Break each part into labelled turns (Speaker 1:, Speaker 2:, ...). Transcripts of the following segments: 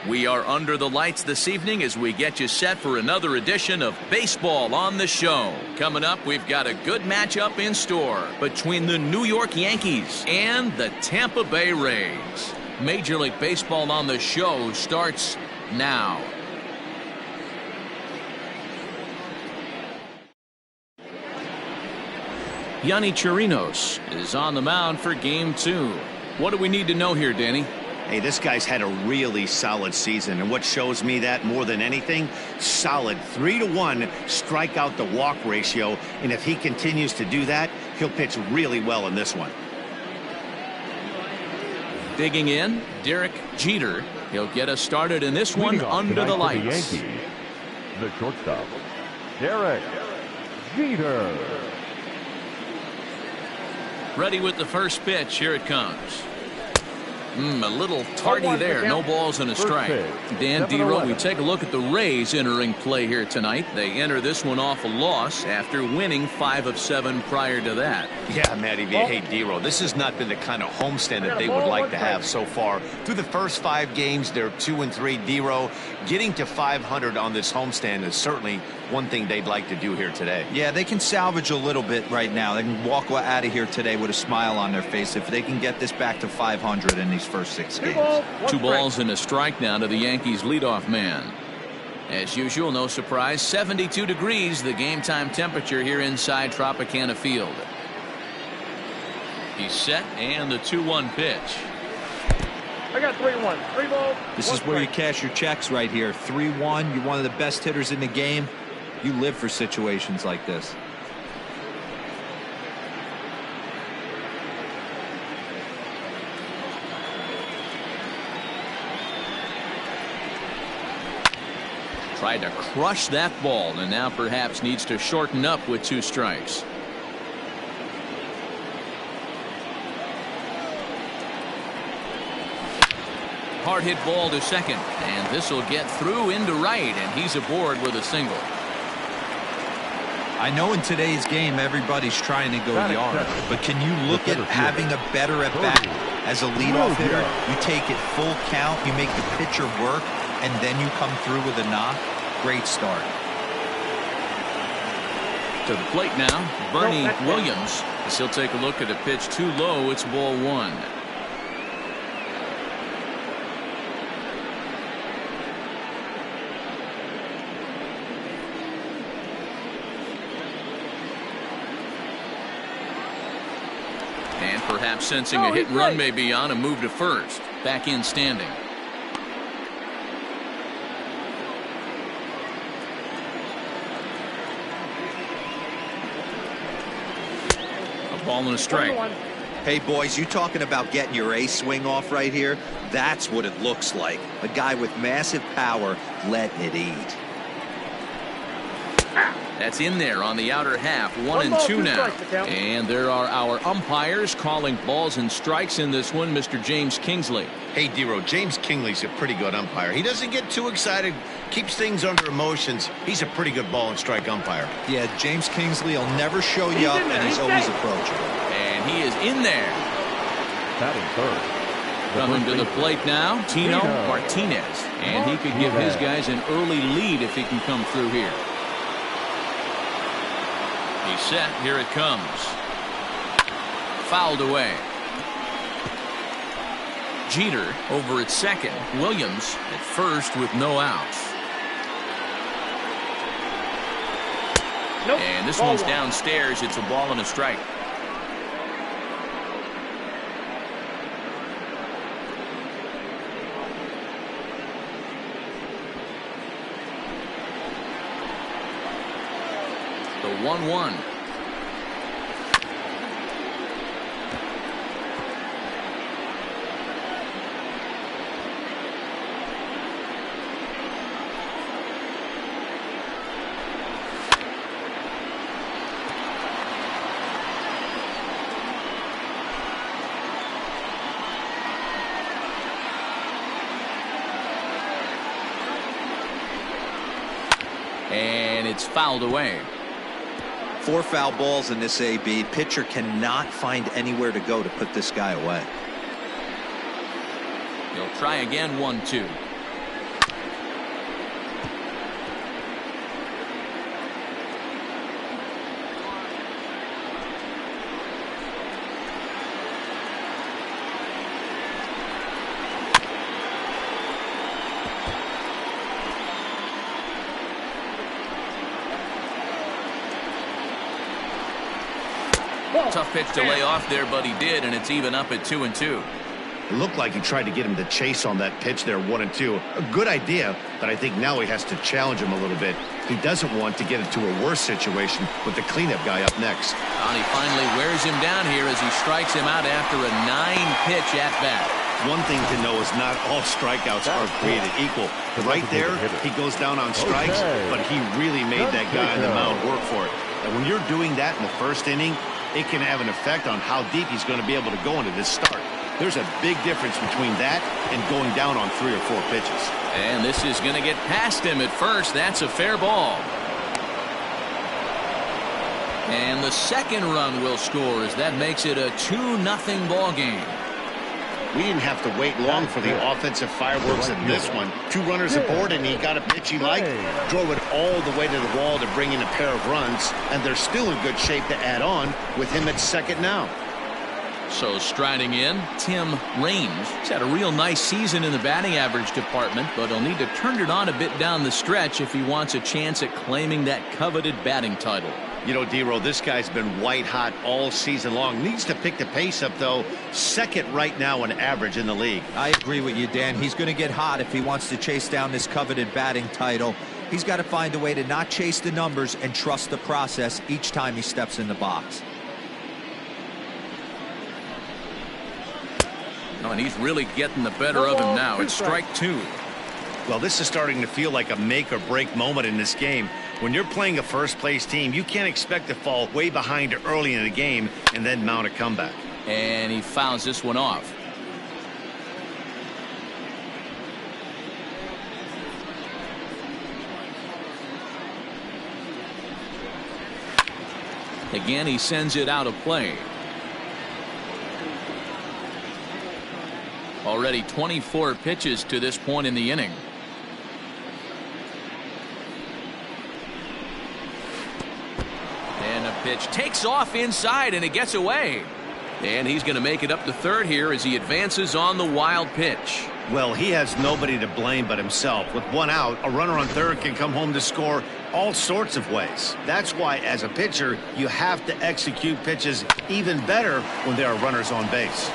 Speaker 1: We are under the lights this evening as we get you set for another edition of Baseball on the Show. Coming up, we've got a good matchup in store between the New York Yankees and the Tampa Bay Rays. Major League Baseball on the Show starts now. Yonny Chirinos is on the mound for Game 2. What do we need to know here, Danny?
Speaker 2: Hey, this guy's had a really solid season, and what shows me that more than anything, solid 3-to-1 strikeout to walk ratio, and if he continues to do that, he'll pitch really well in this one.
Speaker 1: Digging in, Derek Jeter. He'll get us started in this one under the lights.
Speaker 3: The Yankees, the shortstop, Derek Jeter.
Speaker 1: Ready with the first pitch. Here it comes. A little tardy there. No balls and a strike. Dan Dero, we take a look at the Rays entering play here tonight. They enter this one off a loss after winning 5 of 7 prior to that.
Speaker 2: Yeah, Matty, hey, Dero, this has not been the kind of homestand that they would like to have so far. Through the first 5 games, they're 2-3. Dero, getting to 500 on this homestand is certainly one thing they'd like to do here today.
Speaker 4: Yeah, they can salvage a little bit right now. They can walk out of here today with a smile on their face if they can get this back to 500 in these first 6 games.
Speaker 1: 2 balls and a strike now to the Yankees leadoff man. As usual, no surprise, 72 degrees, the game time temperature here inside Tropicana Field. He's set, and the 2-1 pitch.
Speaker 5: I got 3-1. 3 balls.
Speaker 4: This is where you cash your checks right here. 3-1. You're one of the best hitters in the game. You live for situations like this.
Speaker 1: Tried to crush that ball, and now perhaps needs to shorten up with 2 strikes. Hard hit ball to second, and this will get through into right, and he's aboard with a single.
Speaker 4: I know in today's game everybody's trying to go yard, but can you look at having a better at bat as a leadoff hitter? You take it full count, you make the pitcher work, and then you come through with a knock. Great start.
Speaker 1: To the plate now, Bernie Williams. As he'll take a look at a pitch too low. It's ball 1. And perhaps sensing a hit and run may be on, a move to first. Back in standing. Ball and a strike.
Speaker 4: Hey boys, you talking about getting your A swing off right here? That's what it looks like. A guy with massive power letting it eat.
Speaker 1: That's in there on the outer half. 1-2 now. And there are our umpires calling balls and strikes in this one. Mr. James Kingsley.
Speaker 2: Hey, Dero, James Kingsley's a pretty good umpire. He doesn't get too excited, keeps things under emotions. He's a pretty good ball and strike umpire.
Speaker 4: Yeah, James Kingsley will never show you up, and he's always approachable.
Speaker 1: And he is in there.
Speaker 3: Batting third.
Speaker 1: Coming to the plate now, Tino Martinez. And he could give his guys an early lead if he can come through here. He's set. Here it comes. Fouled away. Jeter over at second. Williams at first with no outs. And this one's downstairs. It's a ball and a strike. The 1-1. And it's fouled away.
Speaker 4: 4 foul balls in this AB. Pitcher cannot find anywhere to go to put this guy away.
Speaker 1: He'll try again. 1-2. Tough pitch to lay off there, but he did, and it's even up at 2-2.
Speaker 2: It looked like he tried to get him to chase on that pitch there, 1-2. A good idea, but I think now he has to challenge him a little bit. He doesn't want to get into a worse situation with the cleanup guy up next.
Speaker 1: And he finally wears him down here as he strikes him out after a 9-pitch at-bat.
Speaker 2: One thing to know is not all strikeouts are created equal. Right there, he goes down on strikes, but he really made that guy on the mound work for it. And when you're doing that in the first inning, it can have an effect on how deep he's going to be able to go into this start. There's a big difference between that and going down on 3 or 4 pitches.
Speaker 1: And this is going to get past him at first. That's a fair ball. And the second run will score as that makes it a 2-0 ball game.
Speaker 2: We didn't have to wait long for the offensive fireworks in this one. 2 runners aboard, and he got a pitch he liked, drove it all the way to the wall to bring in a pair of runs, and they're still in good shape to add on with him at second now.
Speaker 1: So striding in, Tim Raines. He's had a real nice season in the batting average department, but he'll need to turn it on a bit down the stretch if he wants a chance at claiming that coveted batting title.
Speaker 2: You know, D-Row, this guy's been white hot all season long. Needs to pick the pace up, though. Second right now in average in the league.
Speaker 4: I agree with you, Dan. He's going to get hot if he wants to chase down this coveted batting title. He's got to find a way to not chase the numbers and trust the process each time he steps in the box.
Speaker 1: Oh, and he's really getting the better of him now. It's strike 2.
Speaker 2: Well, this is starting to feel like a make or break moment in this game. When you're playing a first place team, you can't expect to fall way behind early in the game and then mount a comeback.
Speaker 1: And he fouls this one off. Again, he sends it out of play. Already 24 pitches to this point in the inning. And a pitch takes off inside, and it gets away. And he's going to make it up to third here as he advances on the wild pitch.
Speaker 2: Well, he has nobody to blame but himself. With 1 out, a runner on third can come home to score all sorts of ways. That's why, as a pitcher, you have to execute pitches even better when there are runners on base.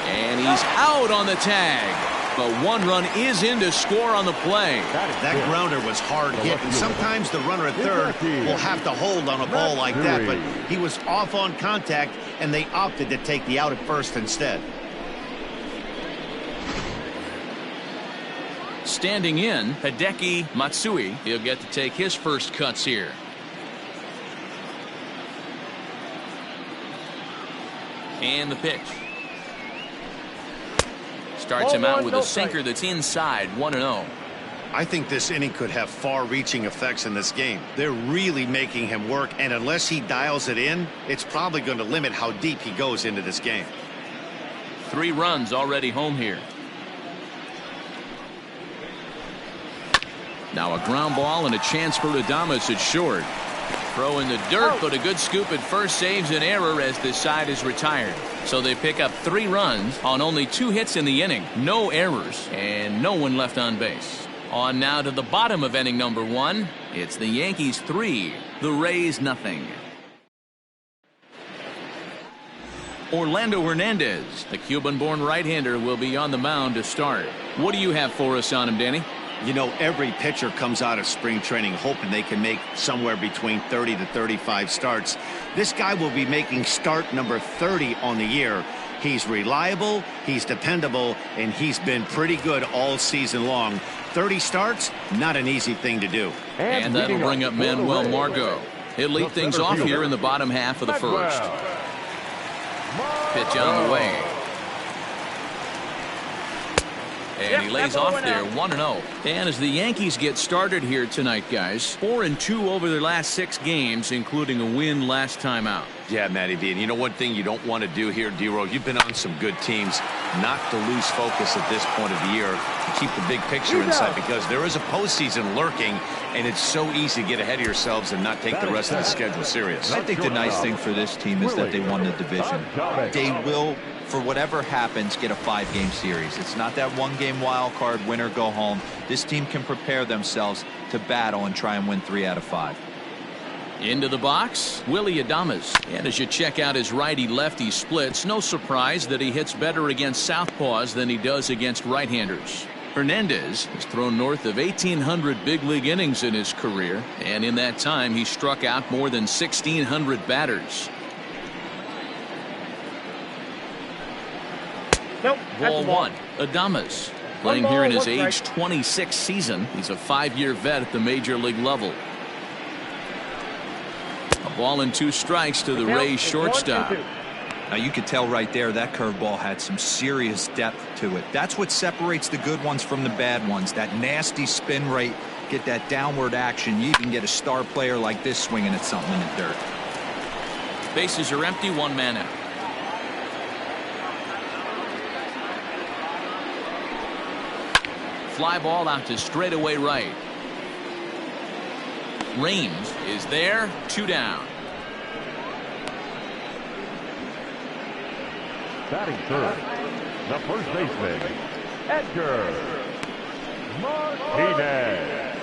Speaker 1: And he's out on the tag. But 1 run is in to score on the play.
Speaker 2: That grounder was hard hit, and sometimes the runner at third will have to hold on a ball like that, but he was off on contact, and they opted to take the out at first instead.
Speaker 1: Standing in, Hideki Matsui. He'll get to take his first cuts here. And the pitch. Starts him out with a sinker that's inside, 1-0.
Speaker 2: I think this inning could have far-reaching effects in this game. They're really making him work, and unless he dials it in, it's probably going to limit how deep he goes into this game.
Speaker 1: 3 runs already home here. Now a ground ball and a chance for Adames at short. Throw in the dirt, but a good scoop at first saves an error as this side is retired. So they pick up 3 runs on only 2 hits in the inning. No errors and no one left on base. On now to the bottom of inning number 1. It's the Yankees 3, the Rays nothing. Orlando Hernandez, the Cuban-born right-hander, will be on the mound to start. What do you have for us on him, Danny?
Speaker 2: You know, every pitcher comes out of spring training hoping they can make somewhere between 30 to 35 starts. This guy will be making start number 30 on the year. He's reliable, he's dependable, and he's been pretty good all season long. 30 starts, not an easy thing to do.
Speaker 1: And that'll bring up Manuel Margot. He'll lead things off here in the bottom half of the first. Pitch on the way. And he lays off there, 1-0. And as the Yankees get started here tonight, guys, 4-2 over their last 6 games, including a win last time out.
Speaker 2: Yeah, Matty B. And you know one thing you don't want to do here, D-Row, you've been on some good teams, not to lose focus at this point of the year, to keep the big picture in sight, because there is a postseason lurking, and it's so easy to get ahead of yourselves and not take the rest of the schedule serious.
Speaker 4: I think the nice thing for this team is that they won the division. They will, for whatever happens, get a 5-game series. It's not that 1-game wild card, win or go home. This team can prepare themselves to battle and try and win 3 out of 5.
Speaker 1: Into the box, Willie Adames. And as you check out his righty-lefty splits, no surprise that he hits better against southpaws than he does against right-handers. Hernandez has thrown north of 1,800 big league innings in his career, and in that time he struck out more than 1,600 batters.
Speaker 5: Nope.
Speaker 1: Ball one, Adames. Playing here in his age 26 season. He's a 5-year vet at the major league level. A ball and 2 strikes to the Rays shortstop.
Speaker 4: Now you could tell right there that curveball had some serious depth to it. That's what separates the good ones from the bad ones. That nasty spin rate, get that downward action. You can get a star player like this swinging at something in the dirt.
Speaker 1: Bases are empty, 1 man out. Fly ball out to straightaway right. Raines is there, 2 down.
Speaker 3: Batting third, the first baseman, Edgar Martinez.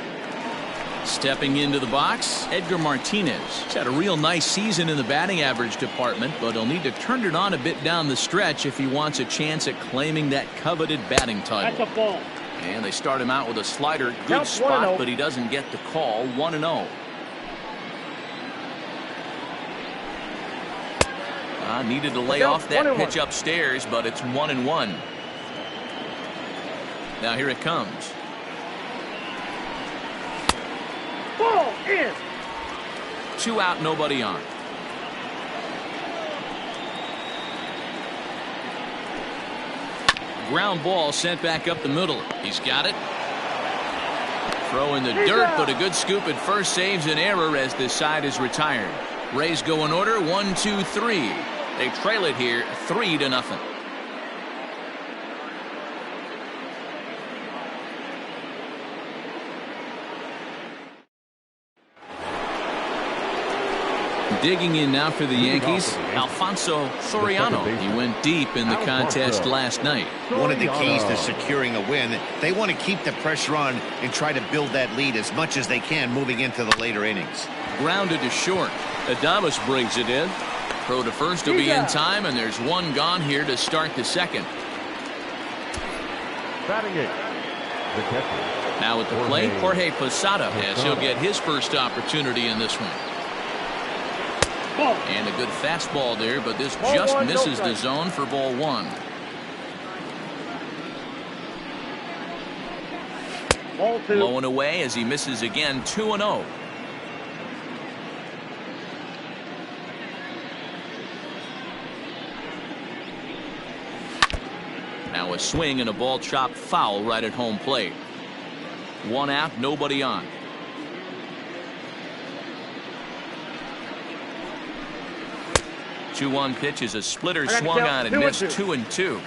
Speaker 1: Stepping into the box, Edgar Martinez. He's had a real nice season in the batting average department, but he'll need to turn it on a bit down the stretch if he wants a chance at claiming that coveted batting title.
Speaker 5: That's a ball.
Speaker 1: And they start him out with a slider. Good spot, but he doesn't get the call. 1-0. Needed to lay off that pitch upstairs, but it's 1-1. Now here it comes.
Speaker 5: Ball in.
Speaker 1: 2 out, nobody on. Ground ball sent back up the middle. He's got it. Throw in the dirt, but a good scoop at first saves an error as this side is retired. Rays go in order, 1, 2, 3. They trail it here 3-0. Digging in now for the Yankees, Alfonso Soriano. He went deep in the contest last night.
Speaker 2: One of the keys to securing a win, they want to keep the pressure on and try to build that lead as much as they can moving into the later innings.
Speaker 1: Grounded to short. Adames brings it in. Throw to first will be in time, and there's 1 gone here to start the second.
Speaker 3: Batting it, the catcher.
Speaker 1: Now at the plate, Jorge Posada, as he'll get his first opportunity in this one. And a good fastball there, but this just misses the zone for ball 1.
Speaker 5: Ball 2.
Speaker 1: Low and away as he misses again, 2-0. Now a swing and a ball chopped foul right at home plate. 1 out, nobody on. Two-1 pitch is a splitter swung on and missed. 2-2.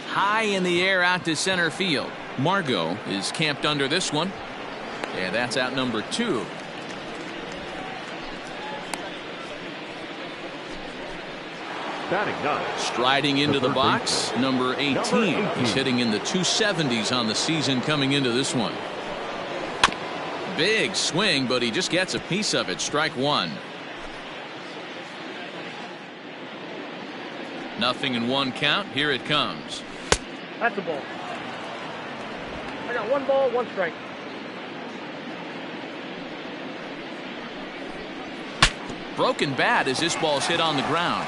Speaker 1: High in the air out to center field. Margot is camped under this one. And that's out number 2.
Speaker 3: Batting 9.
Speaker 1: Striding into the box, number 18. He's hitting in the 270s on the season coming into this one. Big swing, but he just gets a piece of it. Strike 1. 0-1 count. Here it comes.
Speaker 5: That's a ball. I got 1 ball, 1 strike.
Speaker 1: Broken bat as this ball's hit on the ground.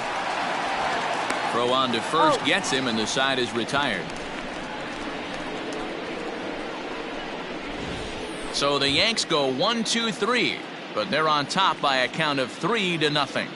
Speaker 1: Throw on to first gets him, and the side is retired. So the Yanks go 1, 2, 3, but they're on top by a count of 3-0.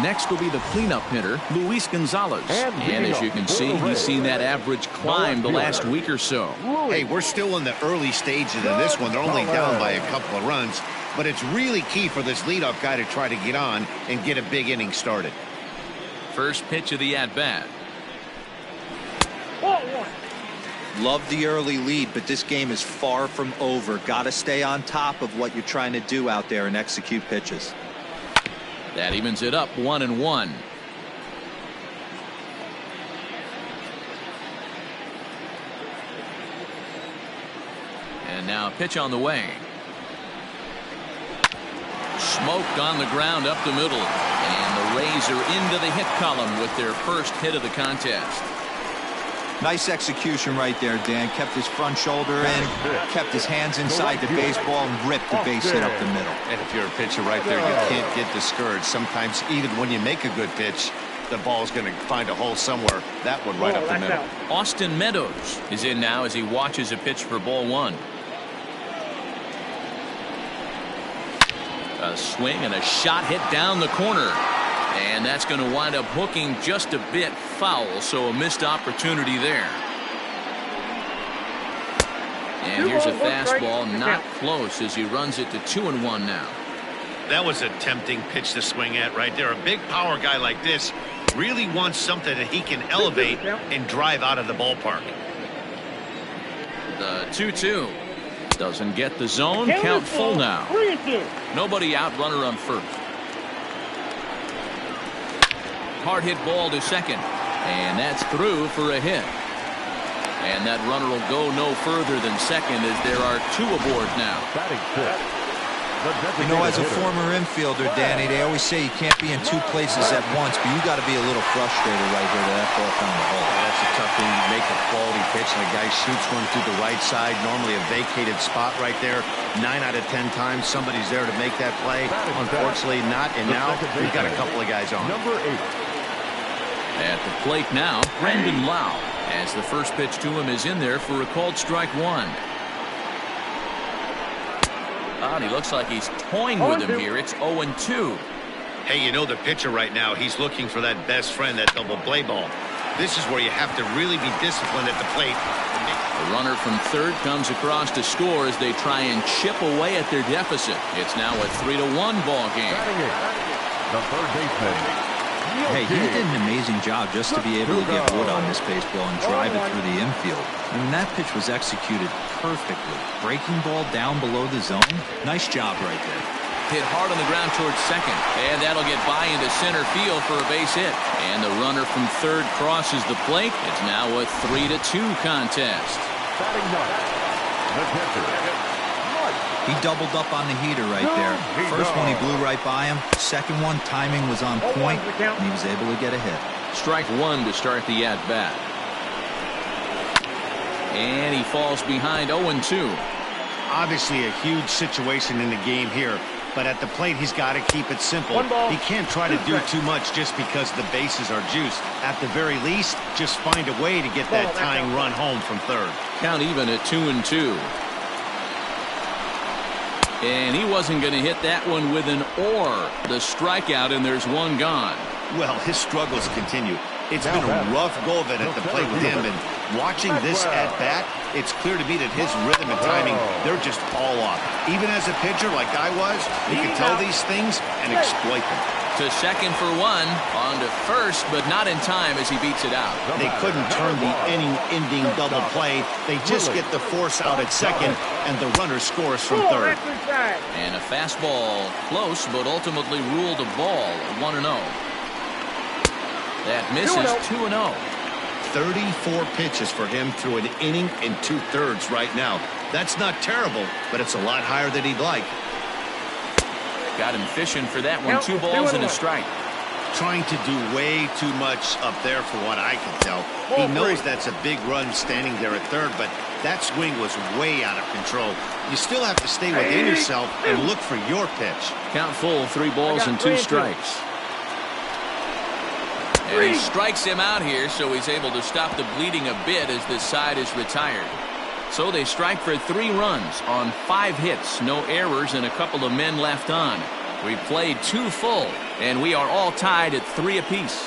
Speaker 1: Next will be the cleanup hitter, Luis Gonzalez. And as you can see, he's seen that average climb the last week or so.
Speaker 2: Hey, we're still in the early stages of this one. They're only down by a couple of runs, but it's really key for this leadoff guy to try to get on and get a big inning started.
Speaker 1: First pitch of the at-bat.
Speaker 4: Love the early lead, but this game is far from over. Got to stay on top of what you're trying to do out there and execute pitches.
Speaker 1: That evens it up 1-1. And now a pitch on the way. Smoked on the ground up the middle. And the Rays are into the hit column with their first hit of the contest.
Speaker 4: Nice execution right there, Dan. Kept his front shoulder in, kept his hands inside the baseball, and ripped the base hit up the middle.
Speaker 2: And if you're a pitcher right there, you can't get discouraged. Sometimes even when you make a good pitch, the ball's going to find a hole somewhere. That one right up the middle.
Speaker 1: Austin Meadows is in now as he watches a pitch for ball one. A swing and a shot hit down the corner. And that's going to wind up hooking just a bit foul, so a missed opportunity there. And here's a fastball not close as he runs it to 2-1 now.
Speaker 2: That was a tempting pitch to swing at right there. A big power guy like this really wants something that he can elevate and drive out of the ballpark.
Speaker 1: The 2-2 doesn't get the zone. Count full now. Nobody out, runner on first. Hard hit ball to second, and that's through for a hit. And that runner will go no further than second as there are two aboard now.
Speaker 4: You know, as a former infielder, Danny, they always say you can't be in two places at once, but you got to be a little frustrated right here with that ball down the hole.
Speaker 2: That's a tough thing. You make a quality pitch and a guy shoots one through the right side, normally a vacated spot right there. 9 out of 10 times somebody's there to make that play. Unfortunately not, and now we've got a couple of guys on.
Speaker 3: Number 8.
Speaker 1: At the plate now, Brendan Lau, as the first pitch to him is in there for a called strike one. And he looks like he's toying with him here. It's 0-2.
Speaker 2: Hey, you know the pitcher right now, he's looking for that best friend, that double play ball. This is where you have to really be disciplined at the plate.
Speaker 1: The runner from third comes across to score as they try and chip away at their deficit. It's now a 3-1 ball game.
Speaker 3: The third baseman.
Speaker 4: Hey, he did an amazing job just to be able to get wood on this baseball and drive it through the infield. I mean, that pitch was executed perfectly. Breaking ball down below the zone. Nice job right there.
Speaker 1: Hit hard on the ground towards second, and that'll get by into center field for a base hit. And the runner from third crosses the plate. It's now a 3-2 contest.
Speaker 3: Batting ninth, the catcher.
Speaker 4: He doubled up on the heater right there. First one he blew right by him. Second one, timing was on point, and he was able to get a hit.
Speaker 1: Strike one to start the at-bat. And he falls behind 0-2.
Speaker 2: Obviously a huge situation in the game here, but at the plate he's got to keep it simple. He can't try to do too much just because the bases are juiced. At the very least, just find a way to get that tying run home from third.
Speaker 1: Count even at 2-2. And he wasn't going to hit that one with an or. The strikeout, and there's one gone.
Speaker 2: Well, his struggles continue. It's been a rough go of it at the plate with him, and watching this at-bat, it's clear to me that his rhythm and timing, they're just all off. Even as a pitcher like I was, he can tell these things and exploit them.
Speaker 1: To second for one, on to first, but not in time as he beats it out.
Speaker 2: They couldn't turn the inning-ending double play. They just get the force out at second, and the runner scores from third.
Speaker 1: And a fastball close, but ultimately ruled a ball, 1-0. That misses 2-0.
Speaker 2: 34 pitches for him through an inning and 2/3 right now. That's not terrible, but it's a lot higher than he'd like.
Speaker 1: Got him fishing for that one. 2 balls and a strike.
Speaker 2: Trying to do way too much up there for what I can tell. He knows that's a big run standing there at third, but that swing was way out of control. You still have to stay within yourself and look for your pitch.
Speaker 1: Count full, 3 balls and 2 strikes. And he strikes him out here, so he's able to stop the bleeding a bit as this side is retired. So they strike for 3 runs on 5 hits, no errors, and a couple of men left on. We've played 2 full, and we are all tied at 3 apiece.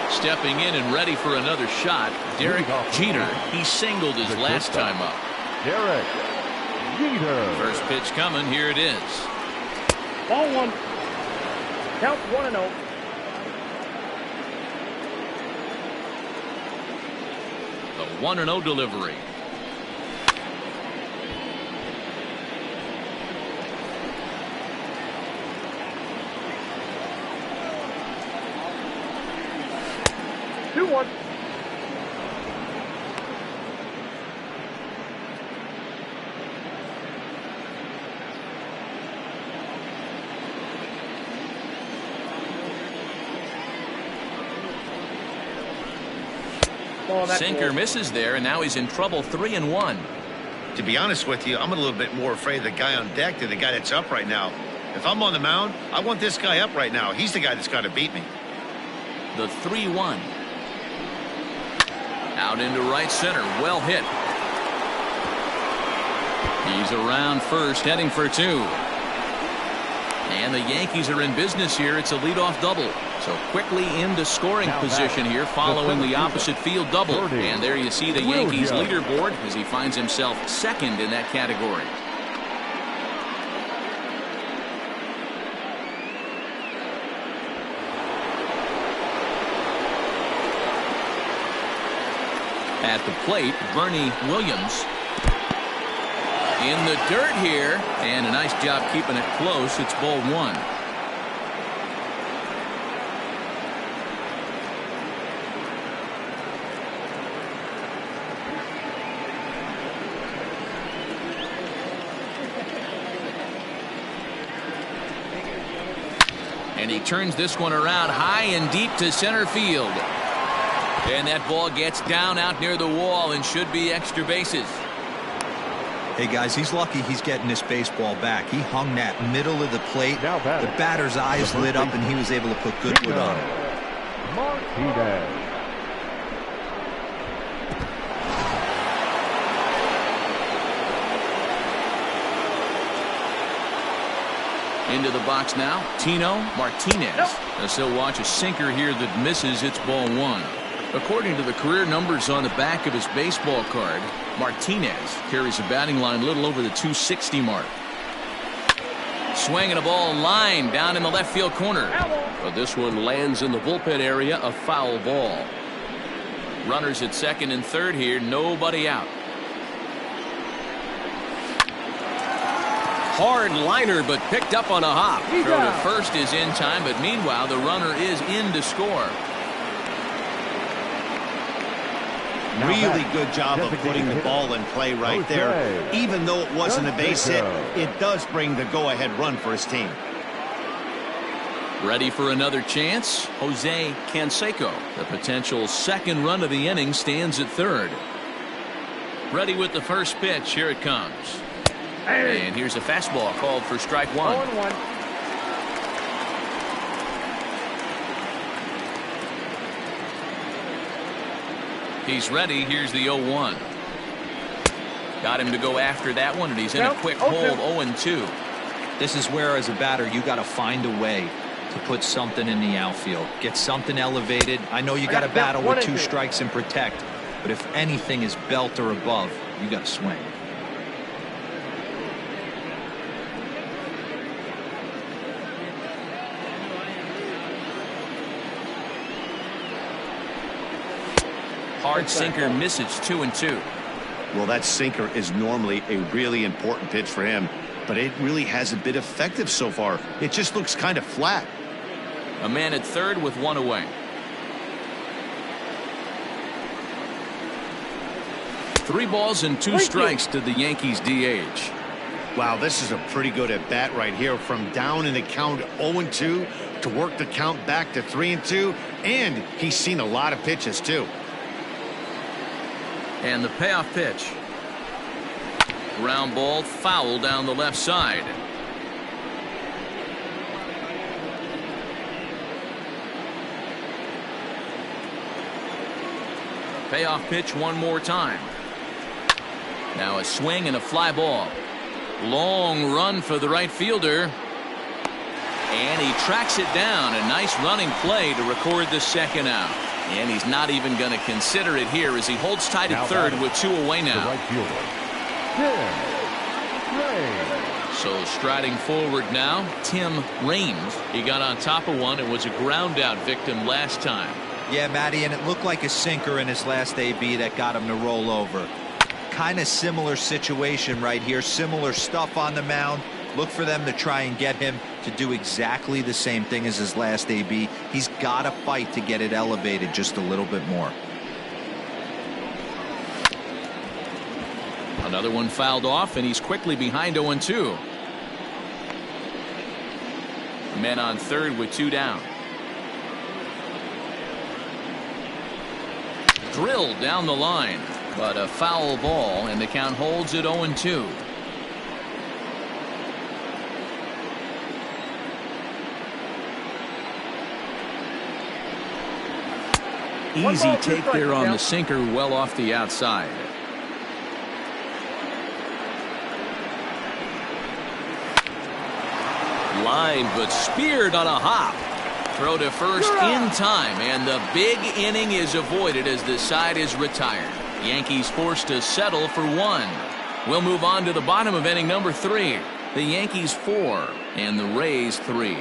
Speaker 1: Stepping in and ready for another shot, Derek Jeter. He singled his last time up.
Speaker 3: Derek Jeter.
Speaker 1: First pitch coming, here it is.
Speaker 5: Ball 1. Count 1-0.
Speaker 1: The 1-0 delivery.
Speaker 5: 2-1.
Speaker 1: Sinker misses there, and now he's in trouble. 3-1.
Speaker 2: To be honest with you, I'm a little bit more afraid of the guy on deck than the guy that's up right now. If I'm on the mound, I want this guy up right now. He's the guy that's got to beat me.
Speaker 1: The 3-1. Out into right center. Well hit. He's around first, heading for 2. And the Yankees are in business here. It's a leadoff double. So quickly into scoring position here following the opposite field double. And there you see the Yankees leaderboard as he finds himself second in that category. At the plate, Bernie Williams. In the dirt here, and a nice job keeping it close. It's ball 1. And he turns this one around high and deep to center field. And that ball gets down out near the wall and should be extra bases.
Speaker 4: Hey guys, he's lucky he's getting this baseball back. He hung that middle of the plate. The batter's eyes lit up and he was able to put good wood on it.
Speaker 3: Martinez.
Speaker 1: Into the box now, Tino Martinez. As he'll watch a sinker here that misses. It's ball 1. According to the career numbers on the back of his baseball card, Martinez carries a batting line a little over the 260 mark. Swinging a ball line down in the left field corner. But this one lands in the bullpen area, a foul ball. Runners at second and third here, nobody out. Hard liner, but picked up on a hop. Throw to first is in time, but meanwhile the runner is in to score.
Speaker 2: Really good job of putting the ball in play right there. Even though it wasn't a base hit, it does bring the go-ahead run for his team.
Speaker 1: Ready for another chance? Jose Canseco. The potential second run of the inning stands at third. Ready with the first pitch. Here it comes. And here's a fastball called for strike 1.
Speaker 5: 0-1.
Speaker 1: He's ready. Here's the 0-1. Got him to go after that one, and he's in a quick hold. 0-2.
Speaker 4: This is where, as a batter, you got to find a way to put something in the outfield. Get something elevated. I know you got to battle with 2 strikes and protect, but if anything is belt or above, you got to swing.
Speaker 1: Hard sinker misses. 2-2.
Speaker 2: Well, that sinker is normally a really important pitch for him, but it really hasn't been effective so far. It just looks kind of flat.
Speaker 1: A man at third with 1 away. 3 balls and 2 strikes to the Yankees DH.
Speaker 2: Wow, this is a pretty good at bat right here. From down in the count 0-2 to work the count back to 3-2, and he's seen a lot of pitches too.
Speaker 1: And the payoff pitch. Ground ball, foul down the left side. Payoff pitch one more time. Now a swing and a fly ball. Long run for the right fielder. And he tracks it down. A nice running play to record the second out. And he's not even going to consider it here as he holds tight at third with 2 away now. So striding forward now, Tim Raines. He got on top of one and was a ground out victim last time.
Speaker 4: Yeah, Matty, and it looked like a sinker in his last AB that got him to roll over. Kind of similar situation right here. Similar stuff on the mound. Look for them to try and get him to do exactly the same thing as his last AB. He's got to fight to get it elevated just a little bit more.
Speaker 1: Another one fouled off, and he's quickly behind 0-2. Men on third with 2 down. Drilled down the line, but a foul ball, and the count holds at 0-2. Easy take there on the sinker, well off the outside. Line, but speared on a hop. Throw to first in time, and the big inning is avoided as the side is retired. Yankees forced to settle for 1. We'll move on to the bottom of inning number 3. The Yankees 4 and the Rays 3.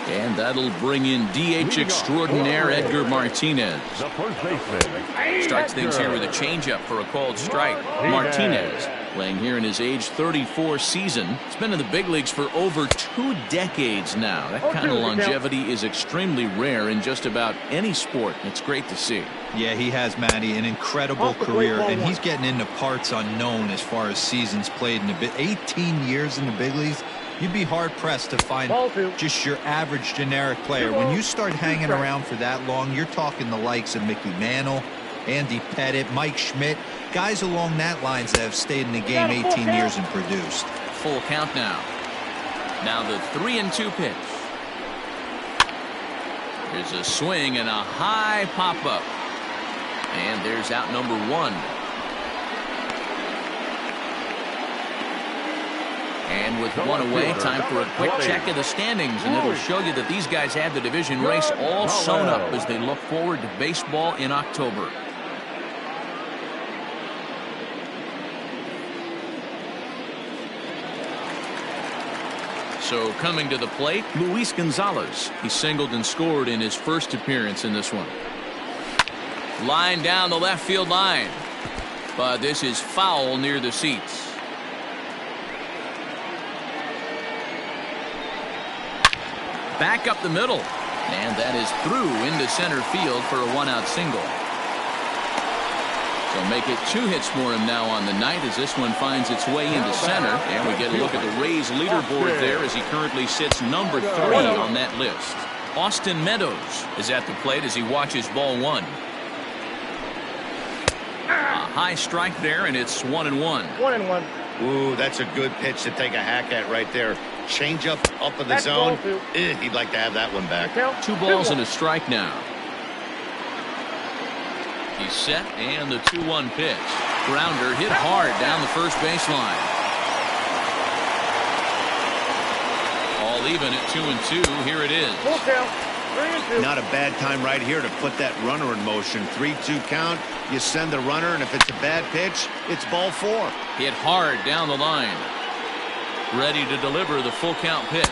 Speaker 1: And that'll bring in DH extraordinaire Edgar Martinez.
Speaker 3: The first baseman.
Speaker 1: Starts things here with a changeup for a called strike. Martinez, playing here in his age 34 season. He's been in the big leagues for over 2 decades now. That kind of longevity is extremely rare in just about any sport. It's great to see.
Speaker 4: Yeah, he has, Matty, an incredible career, and he's getting into parts unknown as far as seasons played in the 18 years in the big leagues. You'd be hard-pressed to find just your average generic player. When you start hanging around for that long, you're talking the likes of Mickey Mantle, Andy Pettitte, Mike Schmidt, guys along that lines that have stayed in the game 18 years and produced.
Speaker 1: Full count now. Now the 3-2 pitch. There's a swing and a high pop-up. And there's out number 1. And with 1 away, time for a quick check of the standings, and it'll show you that these guys have the division race all sewn up as they look forward to baseball in October. So coming to the plate, Luis Gonzalez. He singled and scored in his first appearance in this one. Line down the left field line, but this is foul near the seats. Back up the middle, and that is through into center field for a 1-out single. So make it 2 hits for him now on the night as this one finds its way into center, and we get a look at the Rays leaderboard there as he currently sits number 3 on that list. Austin Meadows is at the plate as he watches ball 1. A high strike there, and it's 1-1.
Speaker 5: 1-1.
Speaker 2: Ooh, that's a good pitch to take a hack at right there. Change up in the zone. He'd like to have that one back.
Speaker 1: 2 balls and a strike now. He's set, and the 2-1 pitch. Grounder hit hard down the first baseline. All even at 2-2. Here it is.
Speaker 5: Full count. 3-2.
Speaker 2: Not a bad time right here to put that runner in motion. 3-2 count. You send the runner, and if it's a bad pitch, it's ball 4.
Speaker 1: Hit hard down the line. Ready to deliver the full count pitch.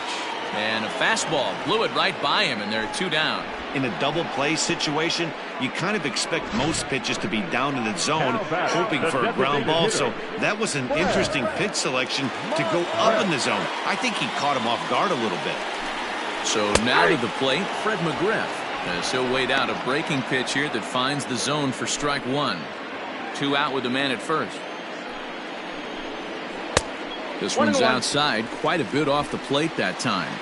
Speaker 1: And a fastball blew it right by him, and they're 2 down.
Speaker 2: In a double play situation, you kind of expect most pitches to be down in the zone, hoping for a ground ball. So that was an interesting pitch selection to go up in the zone. I think he caught him off guard a little bit.
Speaker 1: So now to the plate, Fred McGriff, as he'll wait out a breaking pitch here that finds the zone for strike 1. 2 out with the man at first. This one's outside, quite a bit off the plate that time.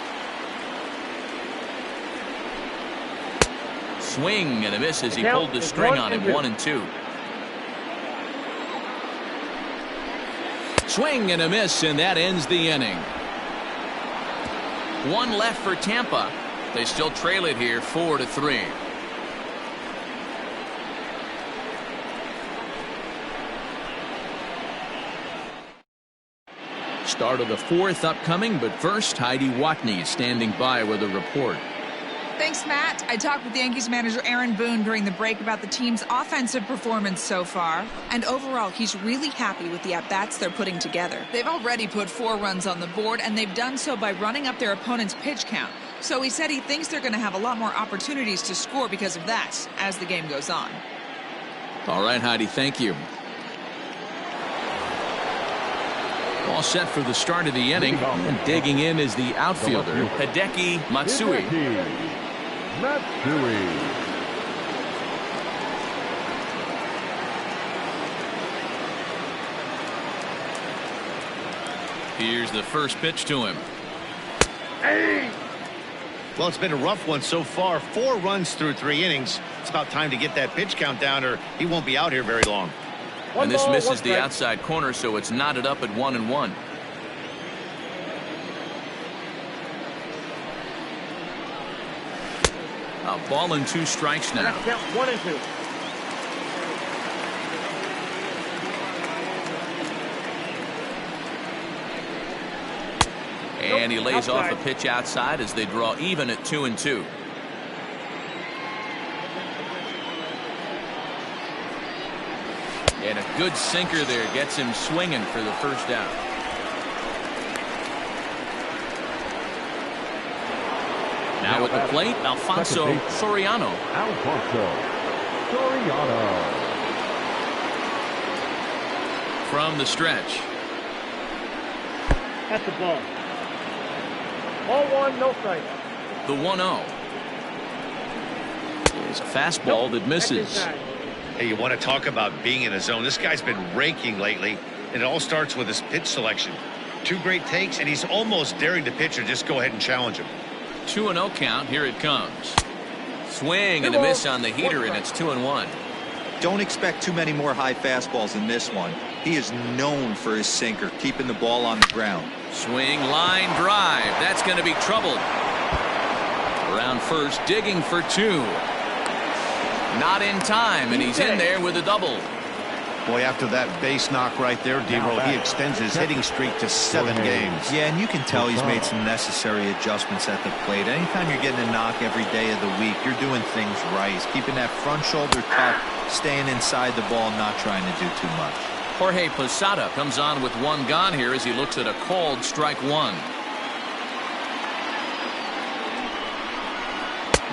Speaker 1: Swing and a miss as he pulled the string on him. 1-2. Swing and a miss, and that ends the inning. 1 left for Tampa. They still trail it here 4-3. Start of the 4th upcoming, but first, Heidi Watney is standing by with a report.
Speaker 6: Thanks, Matt. I talked with Yankees manager Aaron Boone during the break about the team's offensive performance so far. And overall, he's really happy with the at-bats they're putting together. They've already put 4 runs on the board, and they've done so by running up their opponent's pitch count. So he said he thinks they're going to have a lot more opportunities to score because of that as the game goes on.
Speaker 1: All right, Heidi, thank you. All set for the start of the inning. And digging in is the outfielder, Hideki Matsui. Here's the first pitch to him.
Speaker 2: Well, it's been a rough one so far. 4 runs through 3 innings. It's about time to get that pitch count down, or he won't be out here very long.
Speaker 1: And this misses the outside corner, so it's knotted up at 1-1. A ball and 2 strikes now.
Speaker 5: 1-2.
Speaker 1: And he lays off a pitch outside as they draw even at 2-2. And a good sinker there gets him swinging for the first out. Now at the plate, Alfonso Soriano. From the stretch.
Speaker 5: That's the ball. Ball 1, no strike.
Speaker 1: The 1-0. Is a fastball that misses.
Speaker 2: Hey, you want to talk about being in a zone? This guy's been raking lately, and it all starts with his pitch selection. 2 great takes, and he's almost daring the pitcher just go ahead and challenge him.
Speaker 1: 2-0 count. Here it comes. Swing and a miss on the heater, and it's 2-1.
Speaker 4: Don't expect too many more high fastballs in this one. He is known for his sinker, keeping the ball on the ground.
Speaker 1: Swing, line drive. That's going to be troubled. Around first, digging for 2. Not in time, and he's in there with a double.
Speaker 2: Boy, after that base knock right there, D-Roll, he extends his hitting streak to 7 games.
Speaker 4: Yeah, and you can tell he's made some necessary adjustments at the plate. Anytime you're getting a knock every day of the week, you're doing things right. He's keeping that front shoulder tucked, staying inside the ball, not trying to do too much.
Speaker 1: Jorge Posada comes on with 1 gone here as he looks at a called strike 1.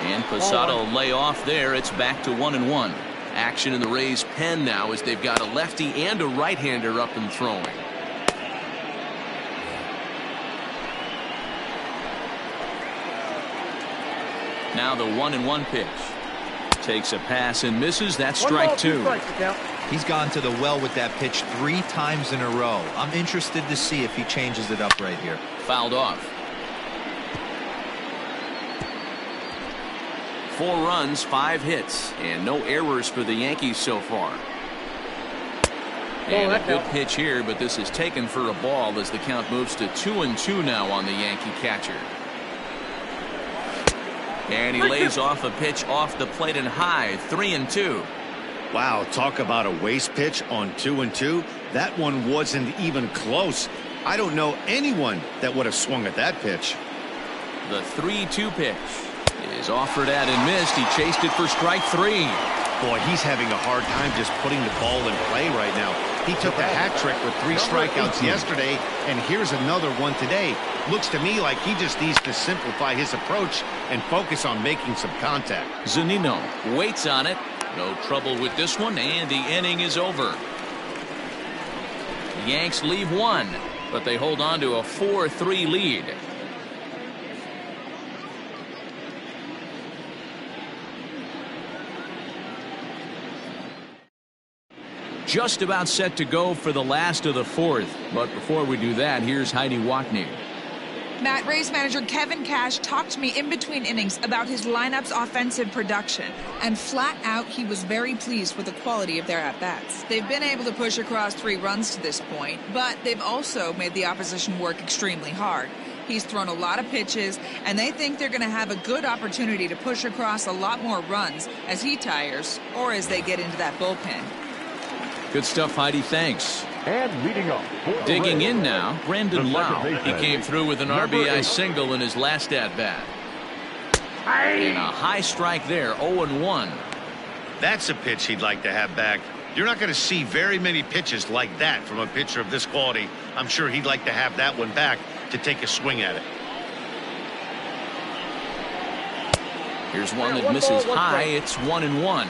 Speaker 1: And Posada will lay off there. It's back to 1-1. Action in the Rays' pen now as they've got a lefty and a right-hander up and throwing. Now the 1-1 pitch. Takes a pass and misses. That's strike 2.
Speaker 4: He's gone to the well with that pitch 3 times in a row. I'm interested to see if he changes it up right here.
Speaker 1: Fouled off. 4 runs, 5 hits, and no errors for the Yankees so far. And a good pitch here, but this is taken for a ball as the count moves to 2-2 now on the Yankee catcher. And he lays off a pitch off the plate and high, 3-2.
Speaker 2: Wow, talk about a waste pitch on 2-2. That one wasn't even close. I don't know anyone that would have swung at that pitch.
Speaker 1: The 3-2 pitch is offered at and missed. He chased it for strike 3.
Speaker 2: Boy, he's having a hard time just putting the ball in play right now. He took a hat trick with 3 strikeouts yesterday, and here's another one today. Looks to me like he just needs to simplify his approach and focus on making some contact.
Speaker 1: Zunino waits on it. No trouble with this one, and the inning is over. The Yanks leave 1, but they hold on to a 4-3 lead. Just about set to go for the last of the 4th. But before we do that, here's Heidi Watney.
Speaker 6: Matt, Rays manager Kevin Cash talked to me in between innings about his lineup's offensive production. And flat out, he was very pleased with the quality of their at-bats. They've been able to push across 3 runs to this point, but they've also made the opposition work extremely hard. He's thrown a lot of pitches, and they think they're going to have a good opportunity to push across a lot more runs as he tires or as they get into that bullpen.
Speaker 1: Good stuff, Heidi. Thanks.
Speaker 3: And leading up.
Speaker 1: Digging in now, Brandon Lau. He came through with an RBI single in his last at-bat. And a high strike there, 0-1.
Speaker 2: That's a pitch he'd like to have back. You're not going to see very many pitches like that from a pitcher of this quality. I'm sure he'd like to have that one back to take a swing at it.
Speaker 1: Here's one that misses high. It's 1-1.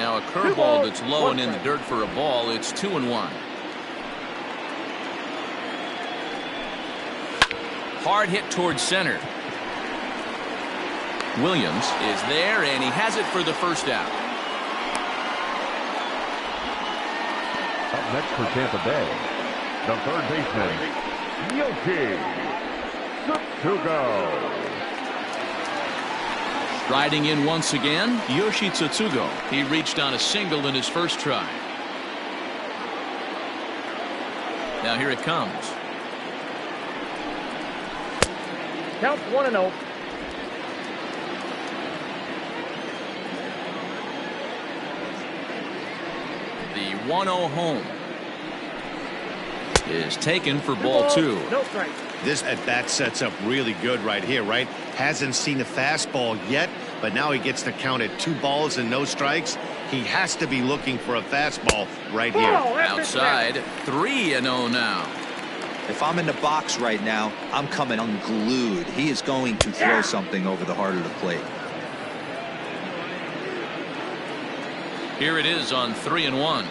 Speaker 1: Now a curveball that's low and in the dirt for a ball. It's 2-1. Hard hit towards center. Williams is there, and he has it for the first out.
Speaker 3: Up next for Tampa Bay, the third baseman, Yoki Tsutsugo.
Speaker 1: Riding in once again, Yoshi Tsutsugo. He reached on a single in his first try. Now here it comes.
Speaker 5: Count 1-0.
Speaker 1: The 1-0 home is taken for ball 2.
Speaker 5: No strike.
Speaker 2: This at-bat sets up really good right here, right? Hasn't seen a fastball yet, but now he gets to count at 2 balls and no strikes. He has to be looking for a fastball right here.
Speaker 1: Outside, 3-0 now.
Speaker 4: If I'm in the box right now, I'm coming unglued. He is going to throw something over the heart of the plate.
Speaker 1: Here it is on 3-1.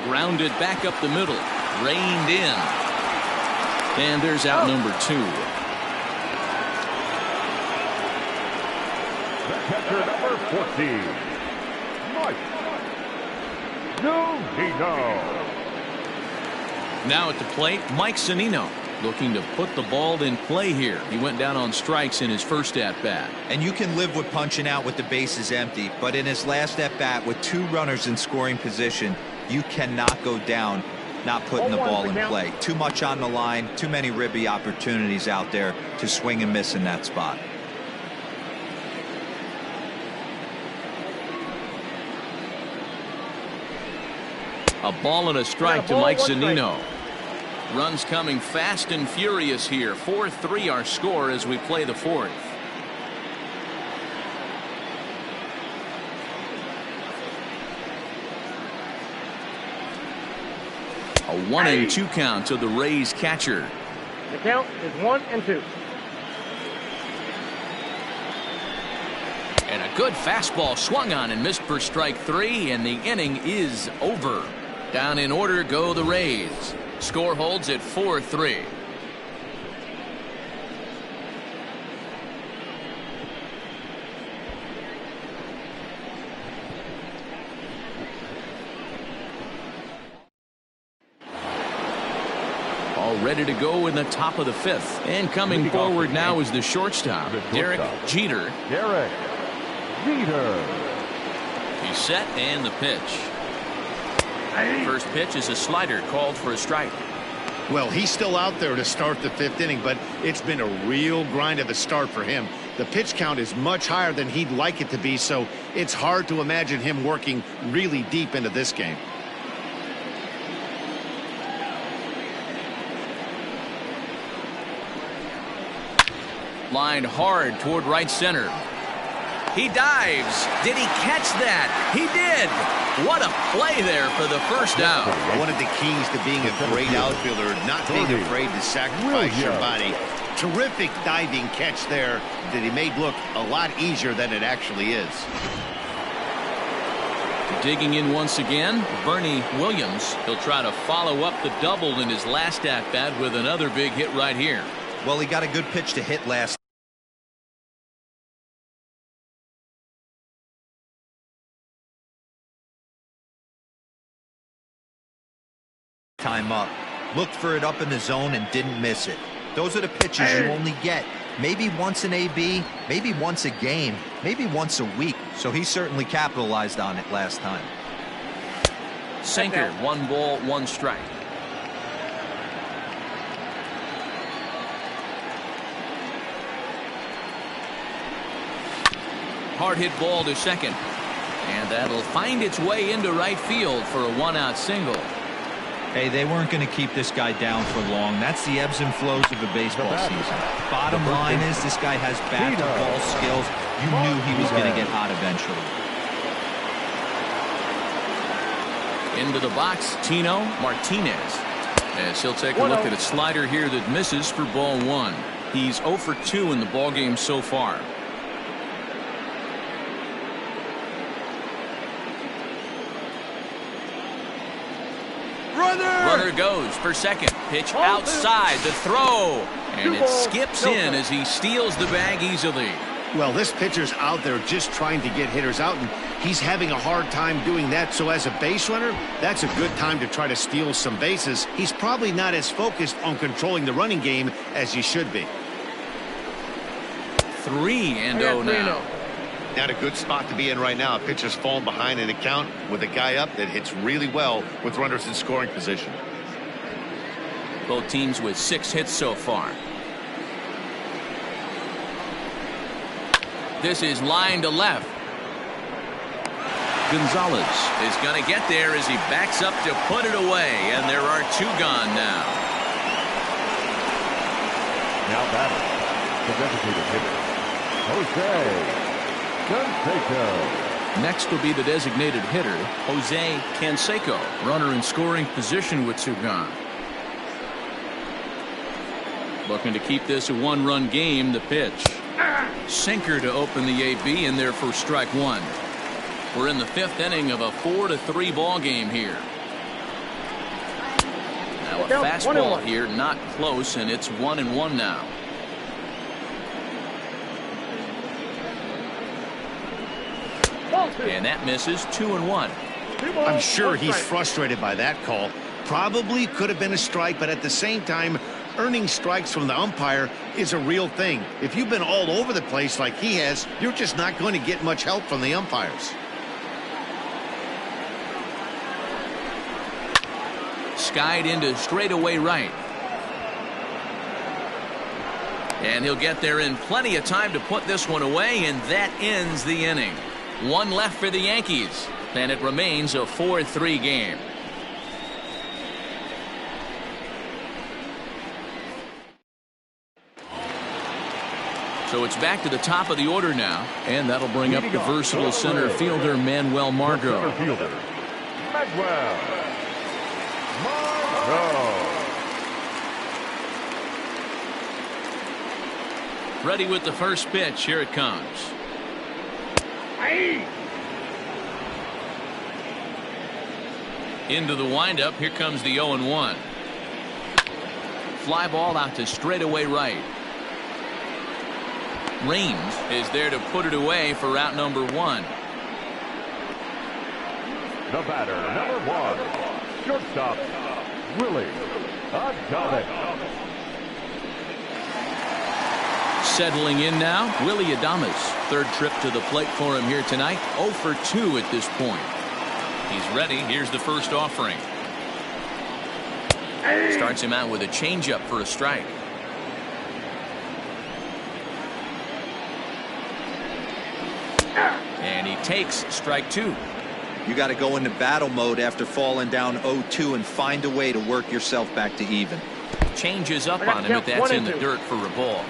Speaker 1: Grounded back up the middle. Reined in. And there's out number 2.
Speaker 3: The catcher, number 14, Mike Zunino.
Speaker 1: Now at the plate, Mike Zunino looking to put the ball in play here. He went down on strikes in his first at-bat.
Speaker 4: And you can live with punching out with the bases empty, but in his last at-bat with 2 runners in scoring position, you cannot go down not putting the ball in play. Too much on the line, too many ribby opportunities out there to swing and miss in that spot.
Speaker 1: A ball and a strike to Mike Zunino. Runs coming fast and furious here. 4-3 our score as we play the 4th. A 1-2 count to the Rays catcher.
Speaker 5: The count is 1-2.
Speaker 1: And a good fastball swung on and missed for strike 3, and the inning is over. Down in order go the Rays. Score holds at 4-3. All ready to go in the top of the 5th. And coming forward now is the shortstop, Derek Jeter.
Speaker 3: Derek Jeter.
Speaker 1: He's set and the pitch. First pitch is a slider called for a strike.
Speaker 2: Well, he's still out there to start the 5th inning, but it's been a real grind of a start for him. The pitch count is much higher than he'd like it to be, so it's hard to imagine him working really deep into this game.
Speaker 1: Lined hard toward right center. He dives. Did he catch that? He did. What a play there for the first out.
Speaker 2: One of the keys to being a great outfielder, not being afraid to sacrifice your body. Terrific diving catch there that he made look a lot easier than it actually is.
Speaker 1: Digging in once again, Bernie Williams. He'll try to follow up the double in his last at-bat with another big hit right here.
Speaker 4: Well, he got a good pitch to hit last time up. Looked for it up in the zone and didn't miss it. Those are the pitches you only get maybe once in AB, maybe once a game, maybe once a week. So he certainly capitalized on it last time.
Speaker 1: Sinker, 1 ball, 1 strike. Hard hit ball to second. And that'll find its way into right field for a 1-out single.
Speaker 4: Hey, they weren't going to keep this guy down for long. That's the ebbs and flows of a baseball season. Bottom line is this guy has bat-to-ball skills. You knew he was going to get hot eventually.
Speaker 1: Into the box, Tino Martinez. As he'll take a look at a slider here that misses for ball 1. He's 0 for 2 in the ballgame so far. Runner goes for second. Pitch outside the throw. And it skips in as he steals the bag easily.
Speaker 7: Well, this pitcher's out there just trying to get hitters out, and he's having a hard time doing that. So as a base runner, that's a good time to try to steal some bases. He's probably not as focused on controlling the running game as he should be.
Speaker 1: 3-0 now.
Speaker 2: Not a good spot to be in right now. A pitcher's falling behind in the count with a guy up that hits really well with runners in scoring position.
Speaker 1: Both teams with 6 hits so far. This is line to left. Gonzalez is going to get there as he backs up to put it away, and there are 2 gone now.
Speaker 3: Now batting, the designated hitter, Jose Canseco.
Speaker 1: Next will be the designated hitter, Jose Canseco. Runner in scoring position with 2 gone. Looking to keep this a 1-run game. The pitch. Sinker to open the AB in there for strike 1. We're in the 5th inning of a 4-3 ball game here. Now a fastball here, not close, and it's 1-1 now. And that misses. 2-1.
Speaker 7: I'm sure he's frustrated by that call. Probably could have been a strike, but at the same time, earning strikes from the umpire is a real thing. If you've been all over the place like he has, you're just not going to get much help from the umpires.
Speaker 1: Skied into straightaway right. And he'll get there in plenty of time to put this one away, and that ends the inning. 1 left for the Yankees, and it remains a 4-3 game. So it's back to the top of the order now, and that'll bring up the versatile center fielder Manuel Margot.
Speaker 3: Center fielder, Manuel Margot.
Speaker 1: Ready with the first pitch. Here it comes. Into the windup. Here comes the 0-1. Fly ball out to straightaway right. Reigns is there to put it away for out number 1.
Speaker 3: The batter, number 1, shortstop, Willie Adames.
Speaker 1: Settling in now, Willie Adames. 3rd trip to the plate for him here tonight. 0 for 2 at this point. He's ready. Here's the first offering. Starts him out with a changeup for a strike. And he takes strike 2.
Speaker 4: You got to go into battle mode after falling down 0-2 and find a way to work yourself back to even.
Speaker 1: Changes up on him, but that's in the dirt for a ball.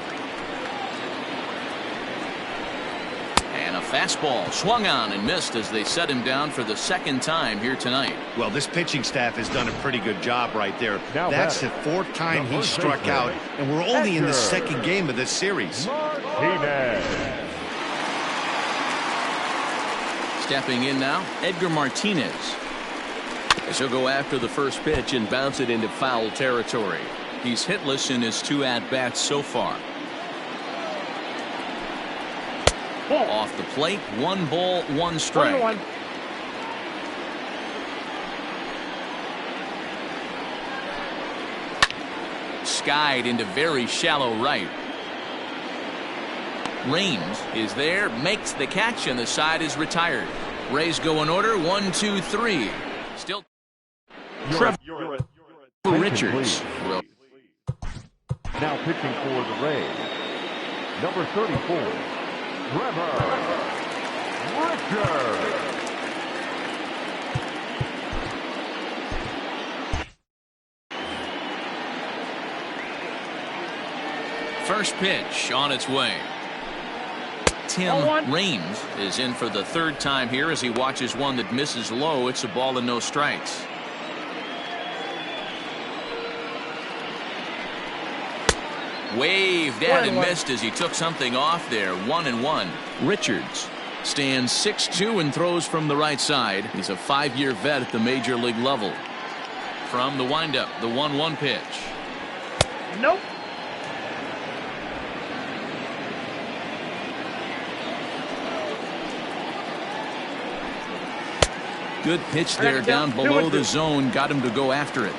Speaker 1: And a fastball swung on and missed as they set him down for the 2nd time here tonight.
Speaker 7: Well, this pitching staff has done a pretty good job right there. That's the 4th time he struck out, and we're only in the 2nd game of this series.
Speaker 1: Stepping in now, Edgar Martinez. As he'll go after the first pitch and bounce it into foul territory. He's hitless in his 2 at-bats so far. Off the plate, 1 ball, 1 strike. Skied into very shallow right. Reigns is there, makes the catch, and the side is retired. Rays go in order, 1, 2, 3. Still Trevor Richards.
Speaker 3: Now pitching for the Rays, number 34, Trevor Richards.
Speaker 1: First pitch on its way. Tim Raines is in for the 3rd time here as he watches one that misses low. It's a ball and no strikes. Waved at and missed as he took something off there. 1-1. Richards stands 6'2" and throws from the right side. He's a 5-year vet at the major league level. From the windup, the 1-1 pitch.
Speaker 5: Nope.
Speaker 1: Good pitch there down below the zone. Got him to go after it.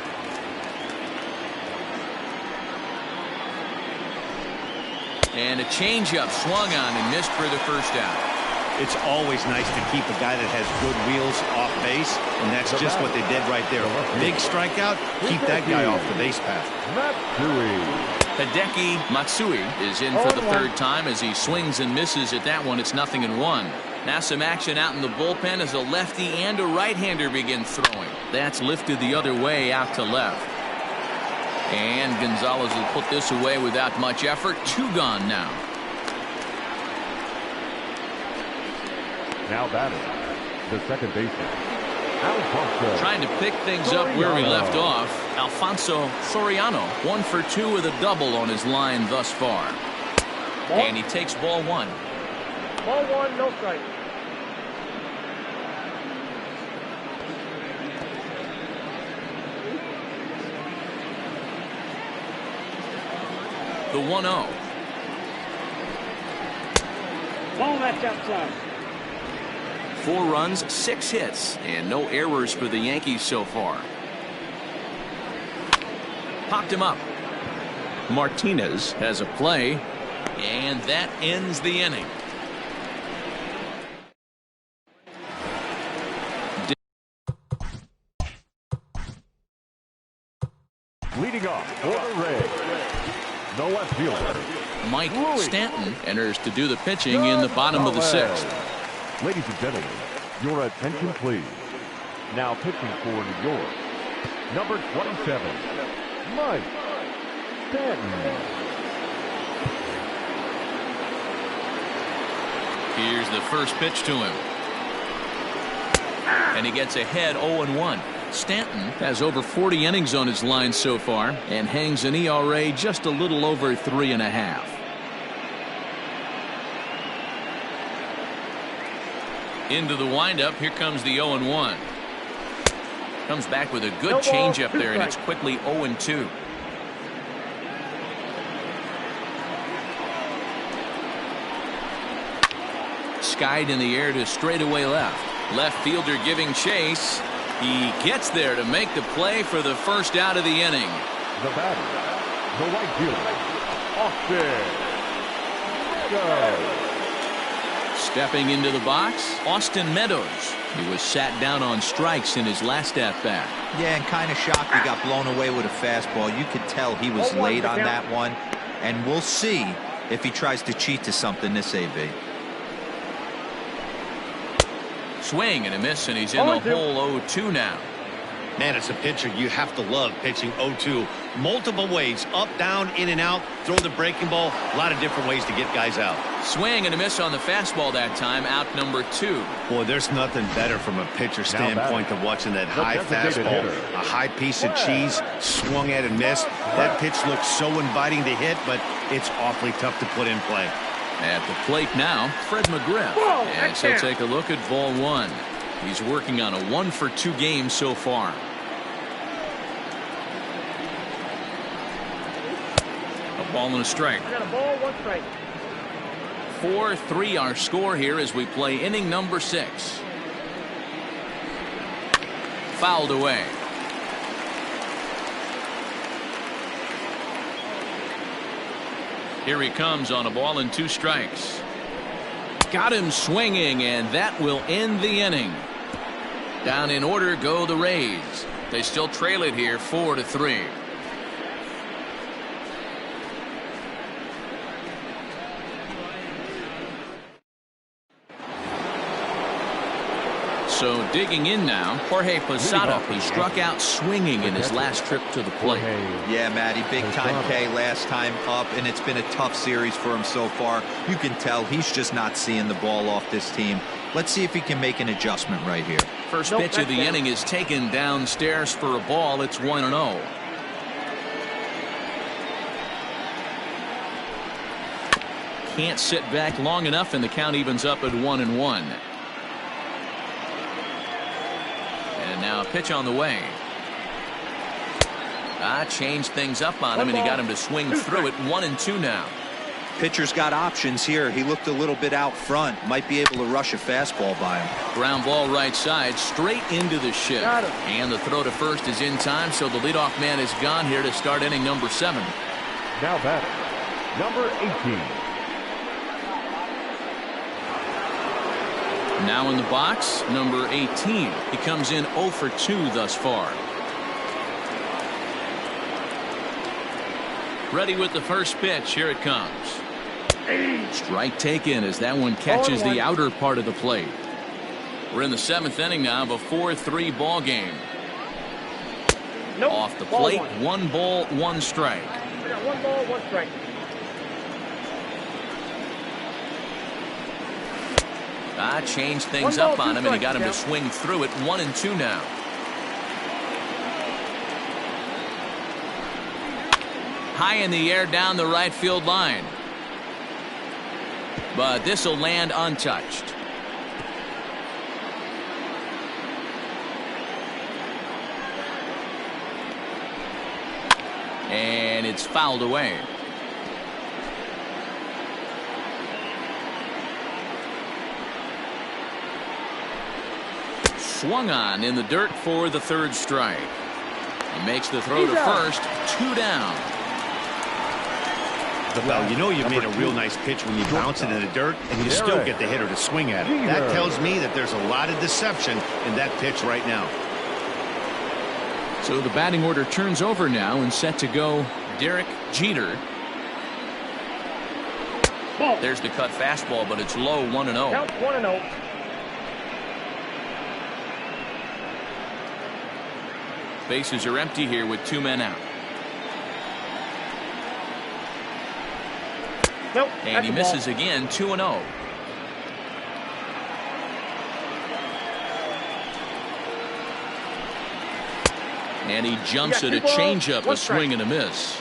Speaker 1: And a changeup swung on and missed for the first out.
Speaker 7: It's always nice to keep a guy that has good wheels off base, and that's just what they did right there. Big strikeout, keep that guy off the base path.
Speaker 1: Hideki Matsui is in for the third time as he swings and misses at that one. It's 0-1. Now some action out in the bullpen as a lefty and a right-hander begin throwing. That's lifted the other way out to left. And Gonzalez will put this away without much effort. 2 gone now.
Speaker 3: Now batting, the second baseman, Alfonso.
Speaker 1: Trying to pick things up where we left off. Alfonso Soriano, 1 for 2 with a double on his line thus far. And he takes ball 1.
Speaker 5: Ball 1, no strike.
Speaker 1: The 1-0.
Speaker 5: Ball that's outside.
Speaker 1: 4 runs, 6 hits, and no errors for the Yankees so far. Popped him up. Martinez has a play, and that ends the inning.
Speaker 3: Leading off for the Rays, the left fielder,
Speaker 1: Mike Stanton enters to do the pitching in the bottom of the 6th.
Speaker 3: Ladies and gentlemen, your attention please. Now pitching for New York, number 27, Mike Stanton.
Speaker 1: Here's the first pitch to him. And he gets ahead 0-1. Stanton has over 40 innings on his line so far and hangs an ERA just a little over 3.5. Into the windup. Here comes the 0-1. Comes back with a good changeup there, and it's quickly 0-2. Skied in the air to straightaway left. Left fielder giving chase. He gets there to make the play for the first out of the inning.
Speaker 3: The batter, the right fielder, Austin Meadows.
Speaker 1: Stepping into the box, Austin Meadows. He was sat down on strikes in his last at-bat.
Speaker 4: Yeah, and kind of shocked he got blown away with a fastball. You could tell he was late on that one. And we'll see if he tries to cheat to something this AB.
Speaker 1: Swing and a miss, and he's in the hole 0-2 now.
Speaker 7: Man, as a pitcher, you have to love pitching 0-2. Multiple ways, up, down, in and out, throw the breaking ball. A lot of different ways to get guys out.
Speaker 1: Swing and a miss on the fastball that time, out number 2.
Speaker 7: Boy, there's nothing better from a pitcher standpoint than watching that high fastball. A high piece of cheese, swung at and missed. That pitch looks so inviting to hit, but it's awfully tough to put in play.
Speaker 1: At the plate now, Fred McGriff. And so take a look at ball 1. He's working on a 1 for 2 game so far. A ball and a strike.
Speaker 5: I got a ball, 1 strike.
Speaker 1: 4-3 our score here as we play inning number 6. Fouled away. Here he comes on a ball and 2 strikes. Got him swinging, and that will end the inning. Down in order go the Rays. They still trail it here 4-3. So digging in now, Jorge Posada. He struck out swinging in his last trip to the plate.
Speaker 4: Yeah, Matty, big time K last time up, and it's been a tough series for him so far. You can tell he's just not seeing the ball off this team. Let's see if he can make an adjustment right here.
Speaker 1: First pitch of the inning is taken downstairs for a ball. It's 1-0. can't sit back long enough, and the count evens up at 1-1. And now a pitch on the way. Changed things up on him, and he got him to swing through it. 1-2 now.
Speaker 4: Pitcher's got options here. He looked a little bit out front. Might be able to rush a fastball by him.
Speaker 1: Ground ball right side, straight into the shift. And the throw to first is in time, so the leadoff man is gone here to start inning number 7.
Speaker 3: Now batting, number 18.
Speaker 1: Now in the box, number 18. He comes in 0 for 2 thus far. Ready with the first pitch. Here it comes. Strike taken as that one catches the outer part of the plate. We're in the 7th inning now of a 4-3 ball game. Off the plate, 1 ball, 1 strike.
Speaker 5: I got 1 ball, 1 strike.
Speaker 1: Changed things up on him, and he got him to swing through it. 1-2 now. High in the air down the right field line. But this will land untouched. And it's fouled away. Swung on in the dirt for the 3rd strike. He makes the throw to first. 2 down.
Speaker 7: Well, you know you made a real nice pitch when you bounce it in the dirt and you still get the hitter to swing at it. That tells me that there's a lot of deception in that pitch right now.
Speaker 1: So the batting order turns over now, and set to go Derek Jeter. There's the cut fastball, but it's low. 1-0.
Speaker 5: Count 1-0.
Speaker 1: Bases are empty here with 2 men out.
Speaker 5: Nope,
Speaker 1: and he misses again. 2-0. And he jumps at a changeup, a swing and a miss.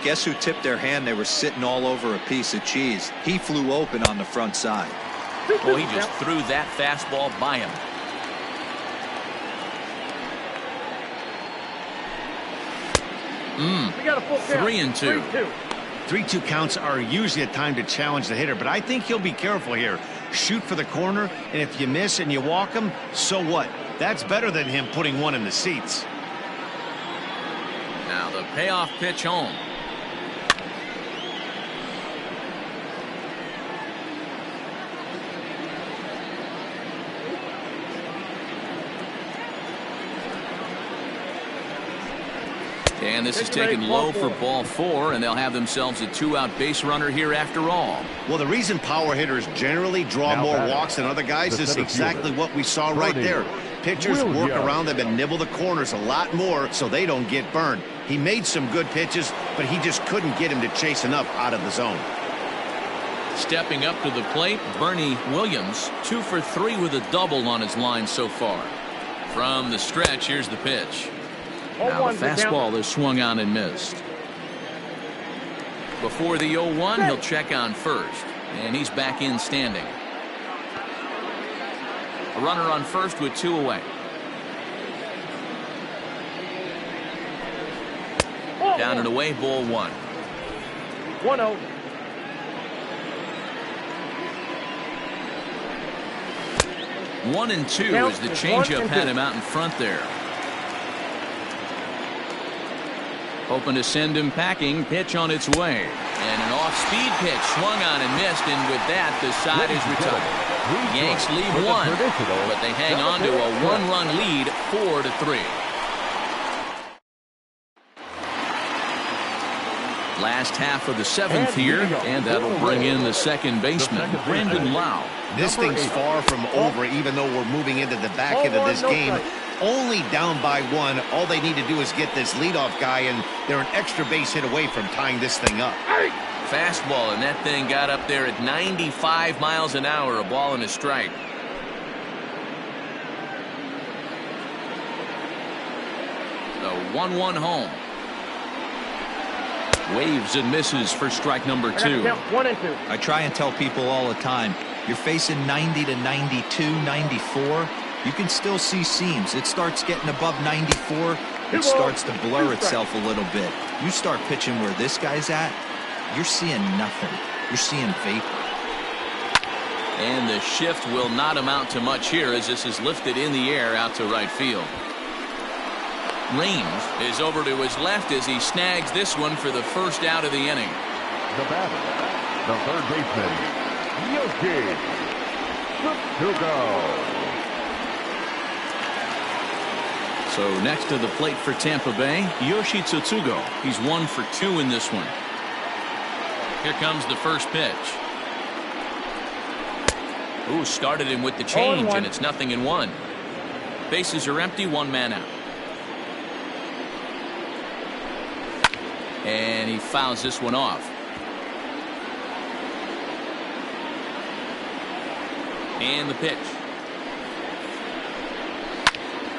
Speaker 4: Guess who tipped their hand? They were sitting all over a piece of cheese. He flew open on the front side.
Speaker 1: Well, he just threw that fastball by him.
Speaker 5: We got a full count.
Speaker 1: 3-2.
Speaker 7: 3-2 counts are usually a time to challenge the hitter, but I think he'll be careful here. Shoot for the corner, and if you miss and you walk him, so what? That's better than him putting one in the seats.
Speaker 1: Now the payoff pitch home. And this is taken low for ball 4, and they'll have themselves a 2-out base runner here after all.
Speaker 7: Well, the reason power hitters generally draw more walks than other guys is exactly what we saw right there. Pitchers work around them and nibble the corners a lot more so they don't get burned. He made some good pitches, but he just couldn't get him to chase enough out of the zone.
Speaker 1: Stepping up to the plate, Bernie Williams, 2 for 3 with a double on his line so far. From the stretch, here's the pitch. Now the fastball is swung on and missed. Before the 0-1, he'll check on first, and he's back in standing. A runner on first with 2 away. Down and away, ball 1.
Speaker 5: 1-0.
Speaker 1: One and 2 as the changeup had him out in front there. Hoping to send him packing. Pitch on its way. And an off-speed pitch swung on and missed, and with that the side is retired. The Yanks leave 1, but they hang on to a 1-run lead, 4-3. Last half of the 7th here, and that'll bring in the second baseman, Brandon Lau.
Speaker 7: This thing's far from over, even though we're moving into the back end of this game. Only down by 1. All they need to do is get this leadoff guy, and they're an extra base hit away from tying this thing up.
Speaker 1: Fastball, and that thing got up there at 95 miles an hour, a ball and a strike. The 1-1 home. Waves and misses for strike number 2.
Speaker 5: 1 and 2.
Speaker 4: I try and tell people all the time, you're facing 90 to 92, 94. You can still see seams. It starts getting above 94. It starts to blur itself a little bit. You start pitching where this guy's at, you're seeing nothing. You're seeing vapor.
Speaker 1: And the shift will not amount to much here as this is lifted in the air out to right field. Raines is over to his left as he snags this one for the first out of the inning.
Speaker 3: The batter, the third baseman, Yoshi Tsutsugo.
Speaker 1: So next to the plate for Tampa Bay, Yoshi Tsutsugo. He's 1 for 2 in this one. Here comes the first pitch. Ooh, started him with the change, and it's 0-1. Bases are empty, 1 man out. And he fouls this one off. And the pitch.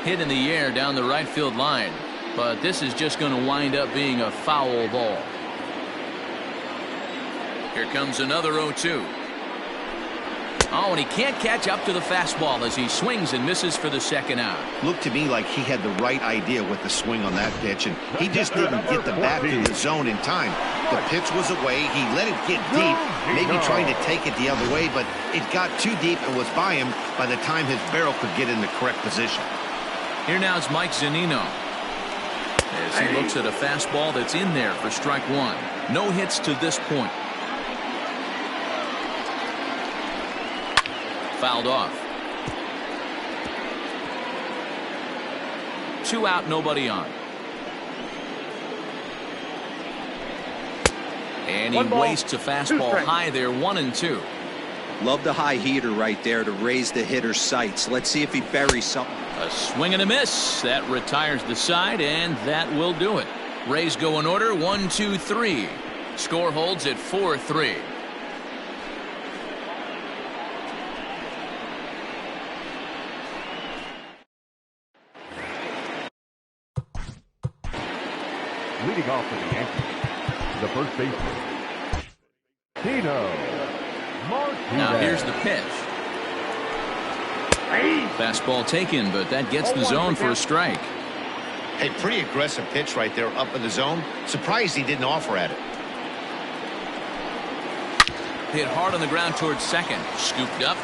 Speaker 1: Hit in the air down the right field line. But this is just going to wind up being a foul ball. Here comes another 0-2. Oh, and he can't catch up to the fastball as he swings and misses for the second out.
Speaker 7: Looked to me like he had the right idea with the swing on that pitch, and he just didn't get the bat to the zone in time. The pitch was away. He let it get deep, maybe trying to take it the other way, but it got too deep and was by him by the time his barrel could get in the correct position.
Speaker 1: Here now is Mike Zunino as he looks at a fastball that's in there for strike 1. No hits to this point. Fouled off. 2 out, nobody on. And he wastes a fastball high there, 1-2.
Speaker 4: Love the high heater right there to raise the hitter's sights. Let's see if he buries something.
Speaker 1: A swing and a miss. That retires the side, and that will do it. Rays go in order, 1, 2, 3. Score holds at 4-3.
Speaker 3: Leading off for the Yankees, the first baseman, Tino Martinez.
Speaker 1: Now here's the pitch. Fastball taken, but that gets the zone for a strike.
Speaker 7: A pretty aggressive pitch right there up in the zone. Surprised he didn't offer at it.
Speaker 1: Hit hard on the ground towards second. Scooped up.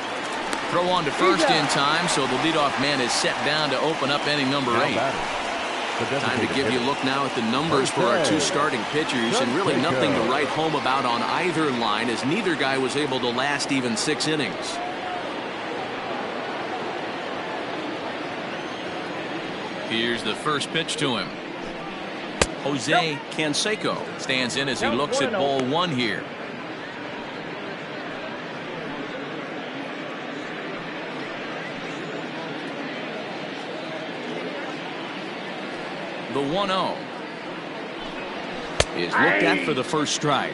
Speaker 1: Throw on to first in time, so the leadoff man is set down to open up inning number 8. Time to give you a look now at the numbers for our 2 starting pitchers, and really nothing to write home about on either line, as neither guy was able to last even 6 innings. Here's the first pitch to him. Jose Canseco stands in as he looks at ball 1 here. The 1-0 is looked at for the first strike.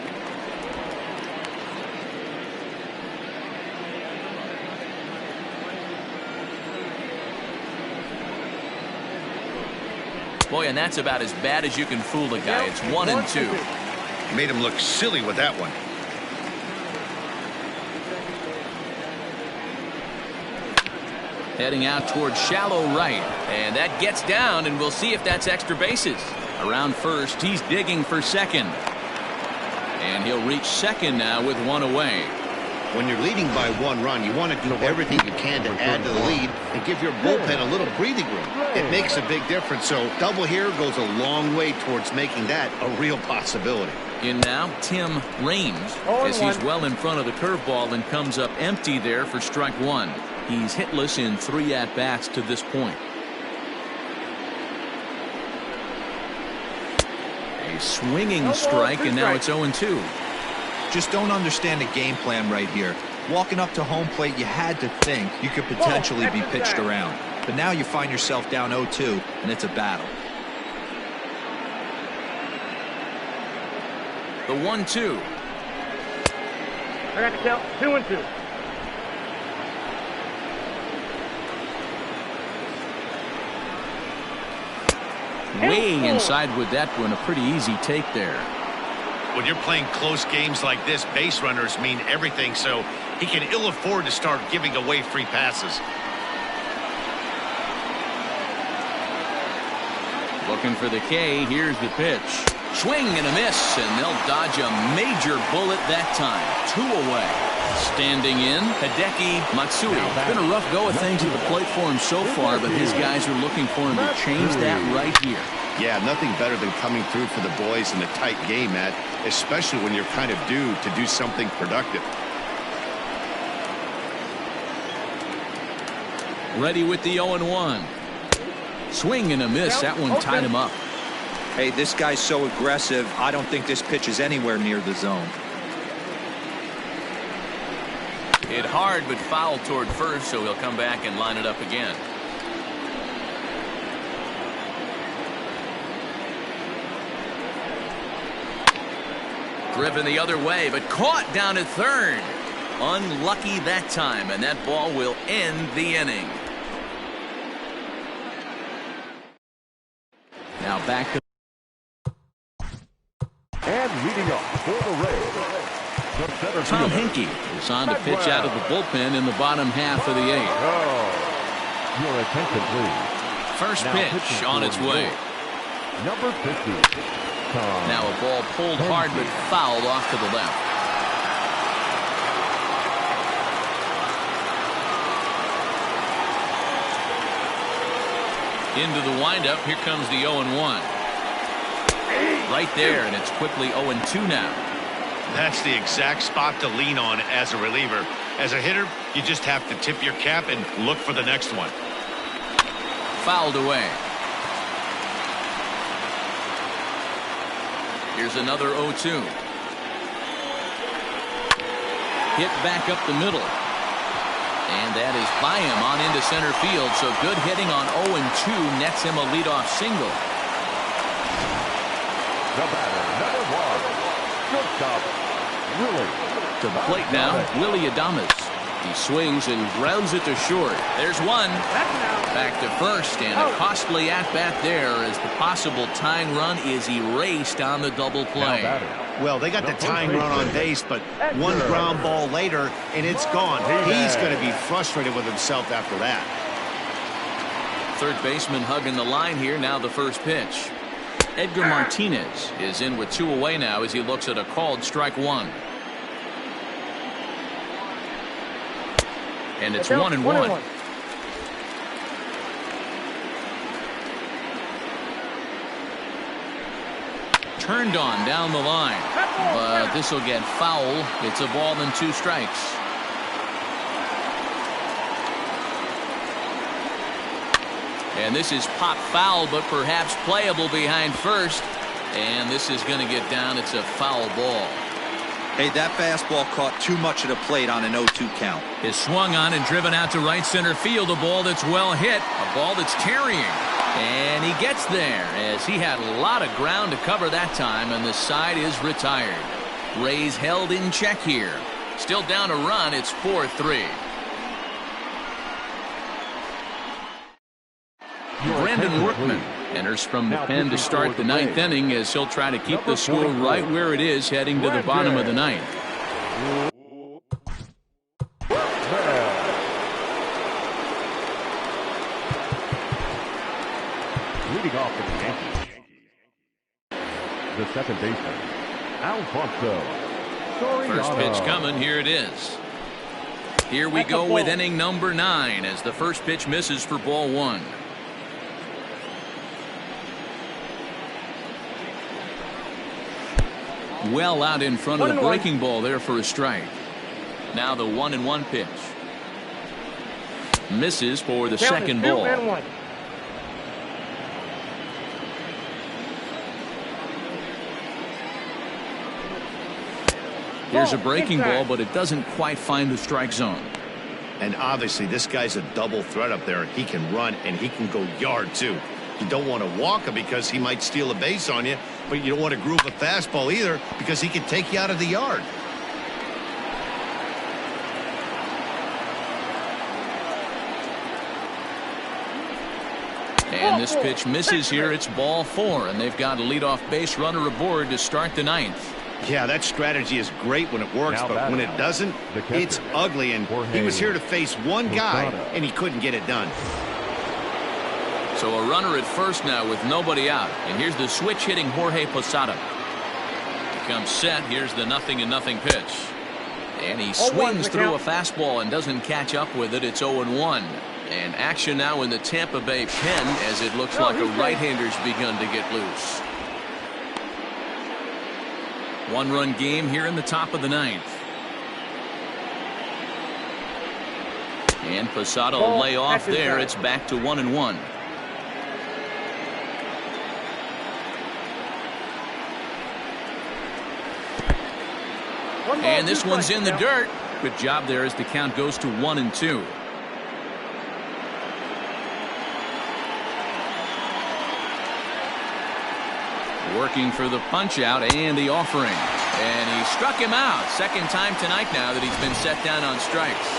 Speaker 1: Boy, and that's about as bad as you can fool a guy. It's 1-2.
Speaker 7: Made him look silly with that one.
Speaker 1: Heading out towards shallow right, and that gets down, and we'll see if that's extra bases. Around first, he's digging for second, and he'll reach second now with 1 away.
Speaker 7: When you're leading by 1 run, you want to do everything you can to add to the lead and give your bullpen a little breathing room. It makes a big difference, so double here goes a long way towards making that a real possibility.
Speaker 1: In now, Tim Raines, as he's well in front of the curveball and comes up empty there for strike 1. He's hitless in 3 at-bats to this point. A swinging strike, and now it's 0-2.
Speaker 4: Just don't understand the game plan right here. Walking up to home plate, you had to think you could potentially be pitched around. But now you find yourself down 0-2, and it's a battle.
Speaker 1: The 1-2.
Speaker 5: I got the count. 2-2.
Speaker 1: Way inside with that one. A pretty easy take there.
Speaker 7: When you're playing close games like this, base runners mean everything, so he can ill afford to start giving away free passes.
Speaker 1: Looking for the K. Here's the pitch. Swing and a miss, and they'll dodge a major bullet that time. 2 away. Standing in, Hideki Matsui. It's been a rough go of things at the plate for him so far, but his guys are looking for him to change that right here.
Speaker 7: Yeah, nothing better than coming through for the boys in a tight game, Matt, especially when you're kind of due to do something productive.
Speaker 1: Ready with the 0-1. Swing and a miss. That one tied him up.
Speaker 4: Hey, this guy's so aggressive. I don't think this pitch is anywhere near the zone.
Speaker 1: Hit hard, but foul toward first, so he'll come back and line it up again. Driven the other way, but caught down at third. Unlucky that time, and that ball will end the inning. Now back to...
Speaker 3: And leading up for the Rays, the center
Speaker 1: Tom
Speaker 3: fielder.
Speaker 1: Henke is on to pitch out of the bullpen in the bottom half of the 8th.
Speaker 3: Your attention, please.
Speaker 1: First
Speaker 3: Now
Speaker 1: pitch
Speaker 3: pitching
Speaker 1: on
Speaker 3: for
Speaker 1: its
Speaker 3: New
Speaker 1: way.
Speaker 3: York, number 50. Tom
Speaker 1: Now a ball pulled hard but fouled off to the left. Into the windup. Here comes the 0-1. Right there, and it's quickly 0-2 now.
Speaker 7: That's the exact spot to lean on as a reliever. As a hitter, you just have to tip your cap and look for the next one.
Speaker 1: Fouled away. Here's another 0-2. Hit back up the middle. And that is by him on into center field. So good hitting on 0-2 nets him a leadoff single.
Speaker 3: The batter, number 1. Shortstop, Willie.
Speaker 1: To the plate now, Willie Adames. He swings and grounds it to short. There's one. Back to first, and a costly at-bat there as the possible tying run is erased on the double play.
Speaker 7: Well, they got the tying run on base, but one ground ball later, and it's gone. He's going to be frustrated with himself after that.
Speaker 1: Third baseman hugging the line here. Now the first pitch. Edgar Martinez is in with 2 away now as he looks at a called strike 1. And it's 1-1. Turned on down the line, but this will get foul. It's a ball and 2 strikes. And this is pop foul, but perhaps playable behind first. And this is going to get down. It's a foul ball.
Speaker 4: Hey, that fastball caught too much of the plate on an 0-2 count.
Speaker 1: Is swung on and driven out to right center field. A ball that's well hit. A ball that's carrying. And he gets there as he had a lot of ground to cover that time, and the side is retired. Rays held in check here. Still down a run. It's 4-3. Brandon Workman enters from the pen to start the 9th inning as he'll try to keep the score right where it is heading to the bottom of the 9th.
Speaker 3: Leading off for the Yankees, the second baseman, Alfonso.
Speaker 1: First pitch coming. Here it is. Here we go with inning number 9 as the first pitch misses for ball 1. Well out in front of the breaking ball there for a strike. Now the 1-1 pitch. Misses for the second ball. Here's a breaking ball, but it doesn't quite find the strike zone.
Speaker 7: And obviously this guy's a double threat up there. He can run and he can go yard too. You don't want to walk him because he might steal a base on you, but you don't want to groove a fastball either because he can take you out of the yard.
Speaker 1: And this pitch misses here. It's ball 4, and they've got a leadoff base runner aboard to start the 9th.
Speaker 7: Yeah, that strategy is great when it works, but when it doesn't, it's ugly. And he was here to face one guy, and he couldn't get it done.
Speaker 1: So a runner at first now with nobody out. And here's the switch hitting Jorge Posada. He comes set. Here's the 0-0 pitch. And he swings through a fastball and doesn't catch up with it. It's 0-1. And action now in the Tampa Bay pen as it looks like a right-hander's begun to get loose. One-run game here in the top of the 9th. And Posada will lay off there. It's back to 1-1. And this one's in the dirt. Good job there as the count goes to 1-2. Working for the punch out and the offering. And he struck him out. Second time tonight now that he's been set down on strikes.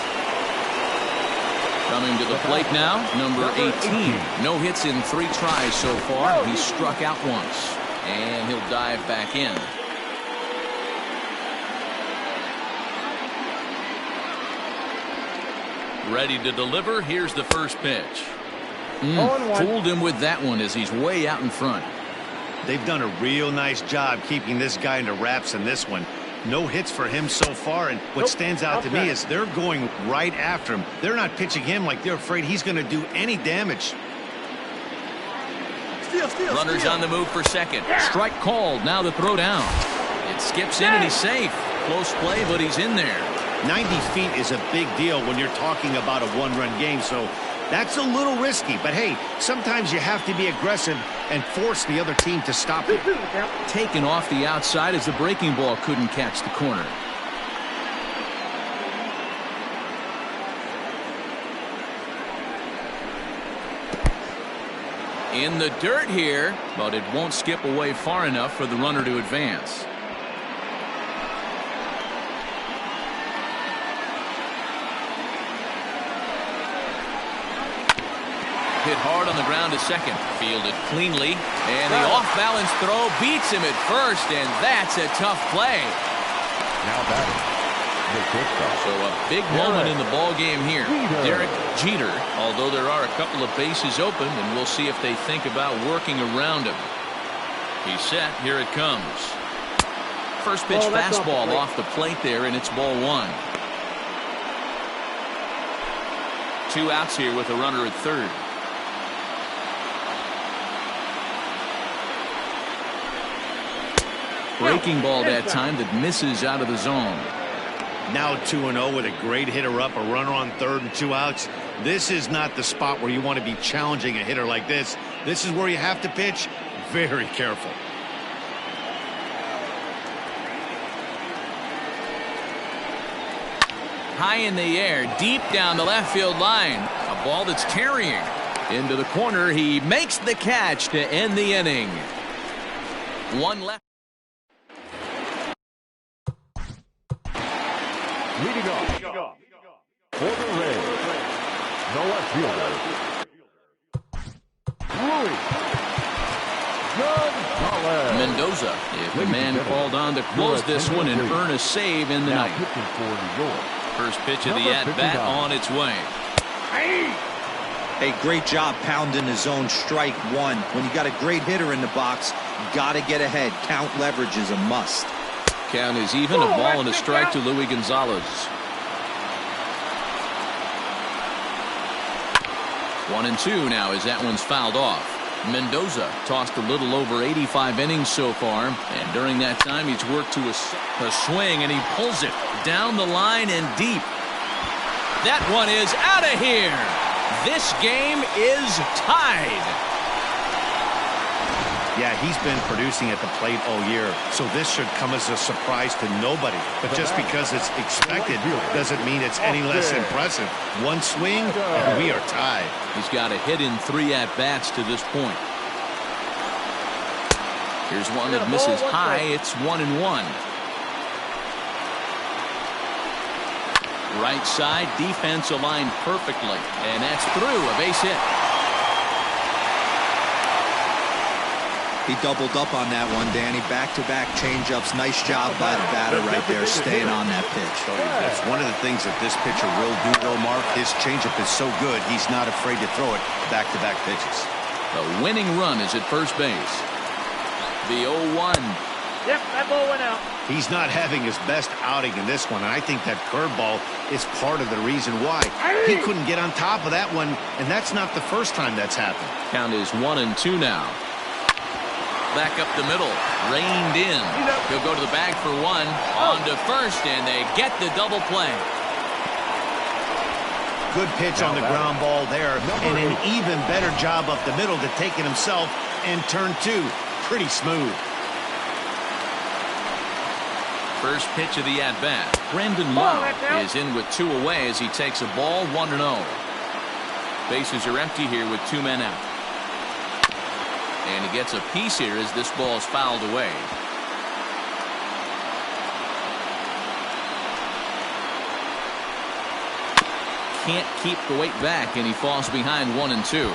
Speaker 1: Coming to the plate now, number 18. No hits in 3 tries so far. He's struck out once. And he'll dive back in. Ready to deliver. Here's the first pitch. Fooled him with that one as he's way out in front.
Speaker 7: They've done a real nice job keeping this guy into wraps in this one. No hits for him so far, and what stands out to me is they're going right after him. They're not pitching him like they're afraid he's going to do any damage.
Speaker 1: Runners on the move for second. Strike called. Now the throw down. It skips in and he's safe. Close play, but he's in there.
Speaker 7: 90 feet is a big deal when you're talking about a one-run game, so that's a little risky. But hey, sometimes you have to be aggressive and force the other team to stop it.
Speaker 1: Taken off the outside as the breaking ball couldn't catch the corner. In the dirt here, but it won't skip away far enough for the runner to advance. Hit hard on the ground to second. Fielded cleanly. And the off-balance throw beats him at first, and that's a tough play.
Speaker 3: Now batting.
Speaker 1: So a big moment in the ball game here. Derek Jeter, although there are a couple of bases open, and we'll see if they think about working around him. He's set. Here it comes. First pitch fastball off the plate there, and it's ball 1. 2 outs here with a runner at third. Breaking ball that time that misses out of the zone.
Speaker 7: Now 2-0 with a great hitter up, a runner on third and 2 outs. This is not the spot where you want to be challenging a hitter like this. This is where you have to pitch very careful.
Speaker 1: High in the air, deep down the left field line. A ball that's carrying. Into the corner, he makes the catch to end the inning. One left.
Speaker 3: Leading off for the Rays, the left fielder, Gonzalez.
Speaker 1: Mendoza, if the man called on to close this one and earn a save in the
Speaker 3: Now
Speaker 1: ninth.
Speaker 3: pitching for New York.
Speaker 1: First pitch of the at-bat on its way.
Speaker 4: Hey, great job pounding the zone. Strike 1. When you got a great hitter in the box, got to get ahead. Count leverage is a must.
Speaker 1: Count is even. A ball and a strike to Luis Gonzalez. 1-2 now as that one's fouled off. Mendoza tossed a little over 85 innings so far, and during that time he's worked to a swing, and he pulls it down the line and deep. That one is out of here. This game is tied.
Speaker 7: Yeah, he's been producing at the plate all year, so this should come as a surprise to nobody. But just because it's expected doesn't mean it's any less impressive. One swing, and we are tied.
Speaker 1: He's got a hit in 3 at-bats to this point. Here's one that misses high. It's 1-1. Right side, defense aligned perfectly, and that's through. A base hit.
Speaker 4: He doubled up on that one, Danny. Back-to-back changeups. Nice job by the batter right there, staying on that pitch.
Speaker 7: That's one of the things that this pitcher will do, though, Mark. His changeup is so good, he's not afraid to throw it back-to-back pitches.
Speaker 1: The winning run is at first base. The 0-1.
Speaker 5: Yep, that ball went out.
Speaker 7: He's not having his best outing in this one, and I think that curveball is part of the reason why. He couldn't get on top of that one, and that's not the first time that's happened.
Speaker 1: Count is 1-2 now. Back up the middle, reined in. He'll go to the bag for one. On to first, and they get the double play.
Speaker 7: Good pitch on the ground ball there, and an even better job up the middle to take it himself and turn two. Pretty smooth.
Speaker 1: First pitch of the at-bat. Brendan Lowe is in with 2 away as he takes a ball 1-0. Bases are empty here with 2 men out. And he gets a piece here as this ball is fouled away. Can't keep the weight back, and he falls behind 1-2.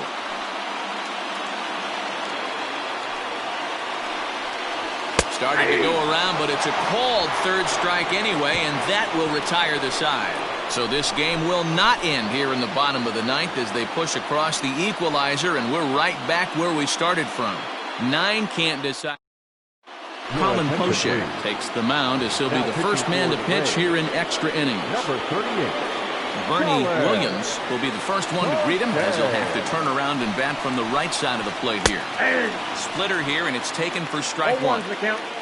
Speaker 1: Starting to go around, but it's a called third strike anyway, and that will retire the side. So this game will not end here in the bottom of the 9th as they push across the equalizer, and we're right back where we started from. 9 can't decide. Colin Poche takes the mound as he'll be the first man to pitch here in extra innings.
Speaker 3: Number 38.
Speaker 1: Bernie Williams will be the first one to greet him as he'll have to turn around and bat from the right side of the plate here. Splitter here, and it's taken for strike 1.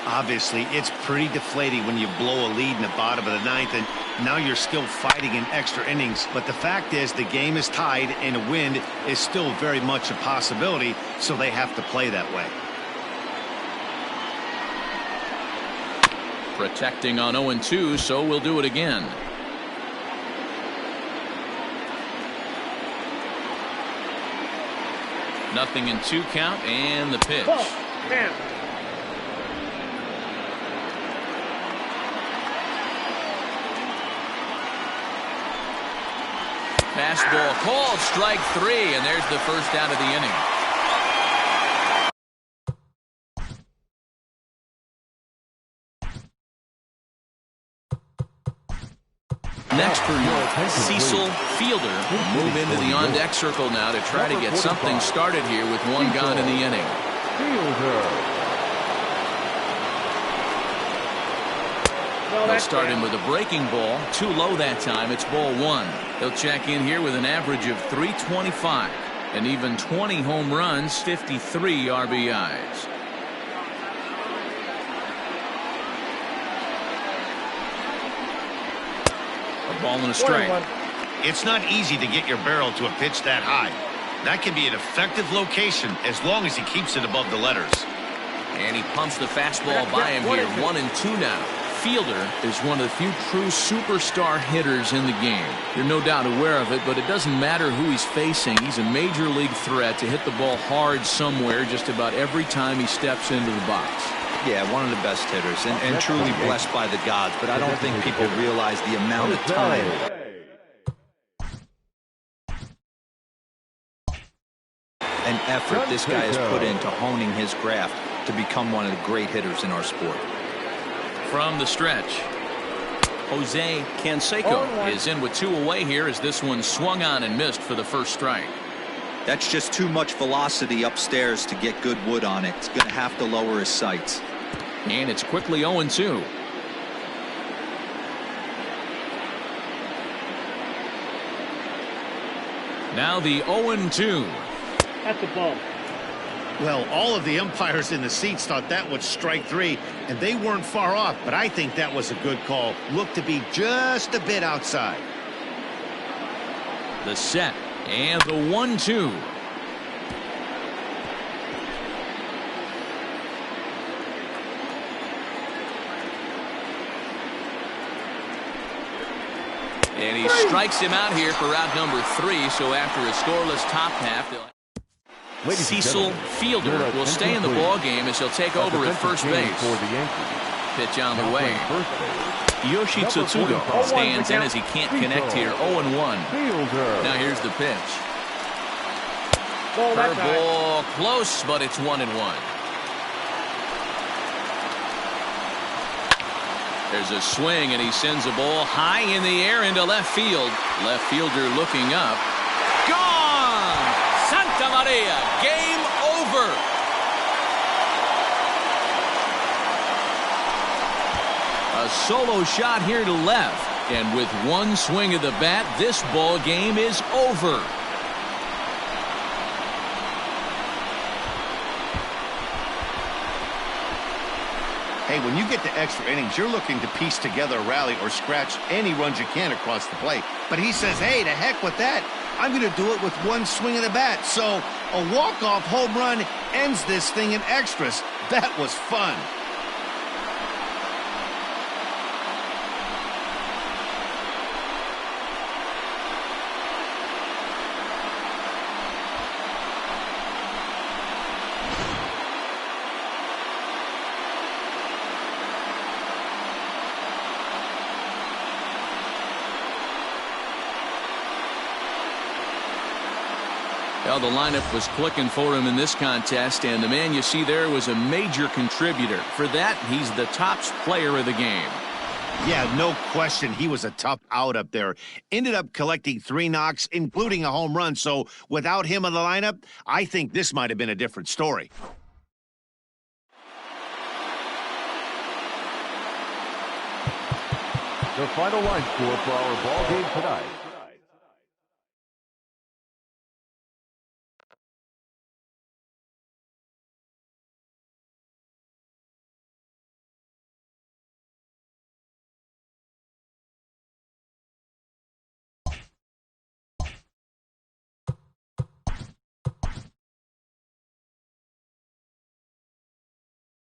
Speaker 7: Obviously, it's pretty deflating when you blow a lead in the bottom of the 9th, and now you're still fighting in extra innings. But the fact is, the game is tied, and a win is still very much a possibility, so they have to play that way.
Speaker 1: Protecting on 0-2, so we'll do it again. Nothing in 2 count, and the pitch. Fastball called, strike 3, and there's the first out of the inning. Next for York, Cecil Fielder will move into the on-deck circle now to try to get something started here with 1 gone in the inning. They'll start him with a breaking ball. Too low that time. It's ball 1. He'll check in here with an average of .325 and even 20 home runs, 53 RBIs. A ball and a strike.
Speaker 7: It's not easy to get your barrel to a pitch that high. That can be an effective location as long as he keeps it above the letters.
Speaker 1: And he pumps the fastball by him here. 1-2 now. Fielder is one of the few true superstar hitters in the game. You're no doubt aware of it, but it doesn't matter who he's facing. He's a major league threat to hit the ball hard somewhere just about every time he steps into the box.
Speaker 4: Yeah, one of the best hitters and truly blessed by the gods, but I don't think people realize the amount of time and effort this guy has put into honing his craft to become one of the great hitters in our sport.
Speaker 1: From the stretch, Jose Canseco is in with 2 away here as this one swung on and missed for the first strike.
Speaker 4: That's just too much velocity upstairs to get good wood on it. It's going to have to lower his sights.
Speaker 1: And it's quickly 0-2. Now the 0-2.
Speaker 5: That's a ball.
Speaker 7: Well, all of the umpires in the seats thought that was strike 3, and they weren't far off, but I think that was a good call. Looked to be just a bit outside.
Speaker 1: The set and the 1-2. And he strikes him out here for out number 3, so after a scoreless top half, Cecil Fielder will stay in the ball game as he'll take over at first base. Pitch on the way. Yoshi Tsutsugo stands in as he can't connect here. 0-1. Now here's the pitch. Curveball close, but it's 1-1. There's a swing, and he sends a ball high in the air into left field. Left fielder looking up. Gone! Santa Maria, game over. A solo shot here to left. And with one swing of the bat, this ball game is over.
Speaker 7: Hey, when you get to extra innings, you're looking to piece together a rally or scratch any runs you can across the plate. But he says, hey, to heck with that. I'm going to do it with one swing of the bat. So a walk-off home run ends this thing in extras. That was fun.
Speaker 1: Well, the lineup was clicking for him in this contest, and the man you see there was a major contributor. For that, he's the top player of the game.
Speaker 7: Yeah, no question. He was a tough out up there. Ended up collecting 3 knocks, including a home run. So without him in the lineup, I think this might have been a different story.
Speaker 3: The final line score for our ball game tonight.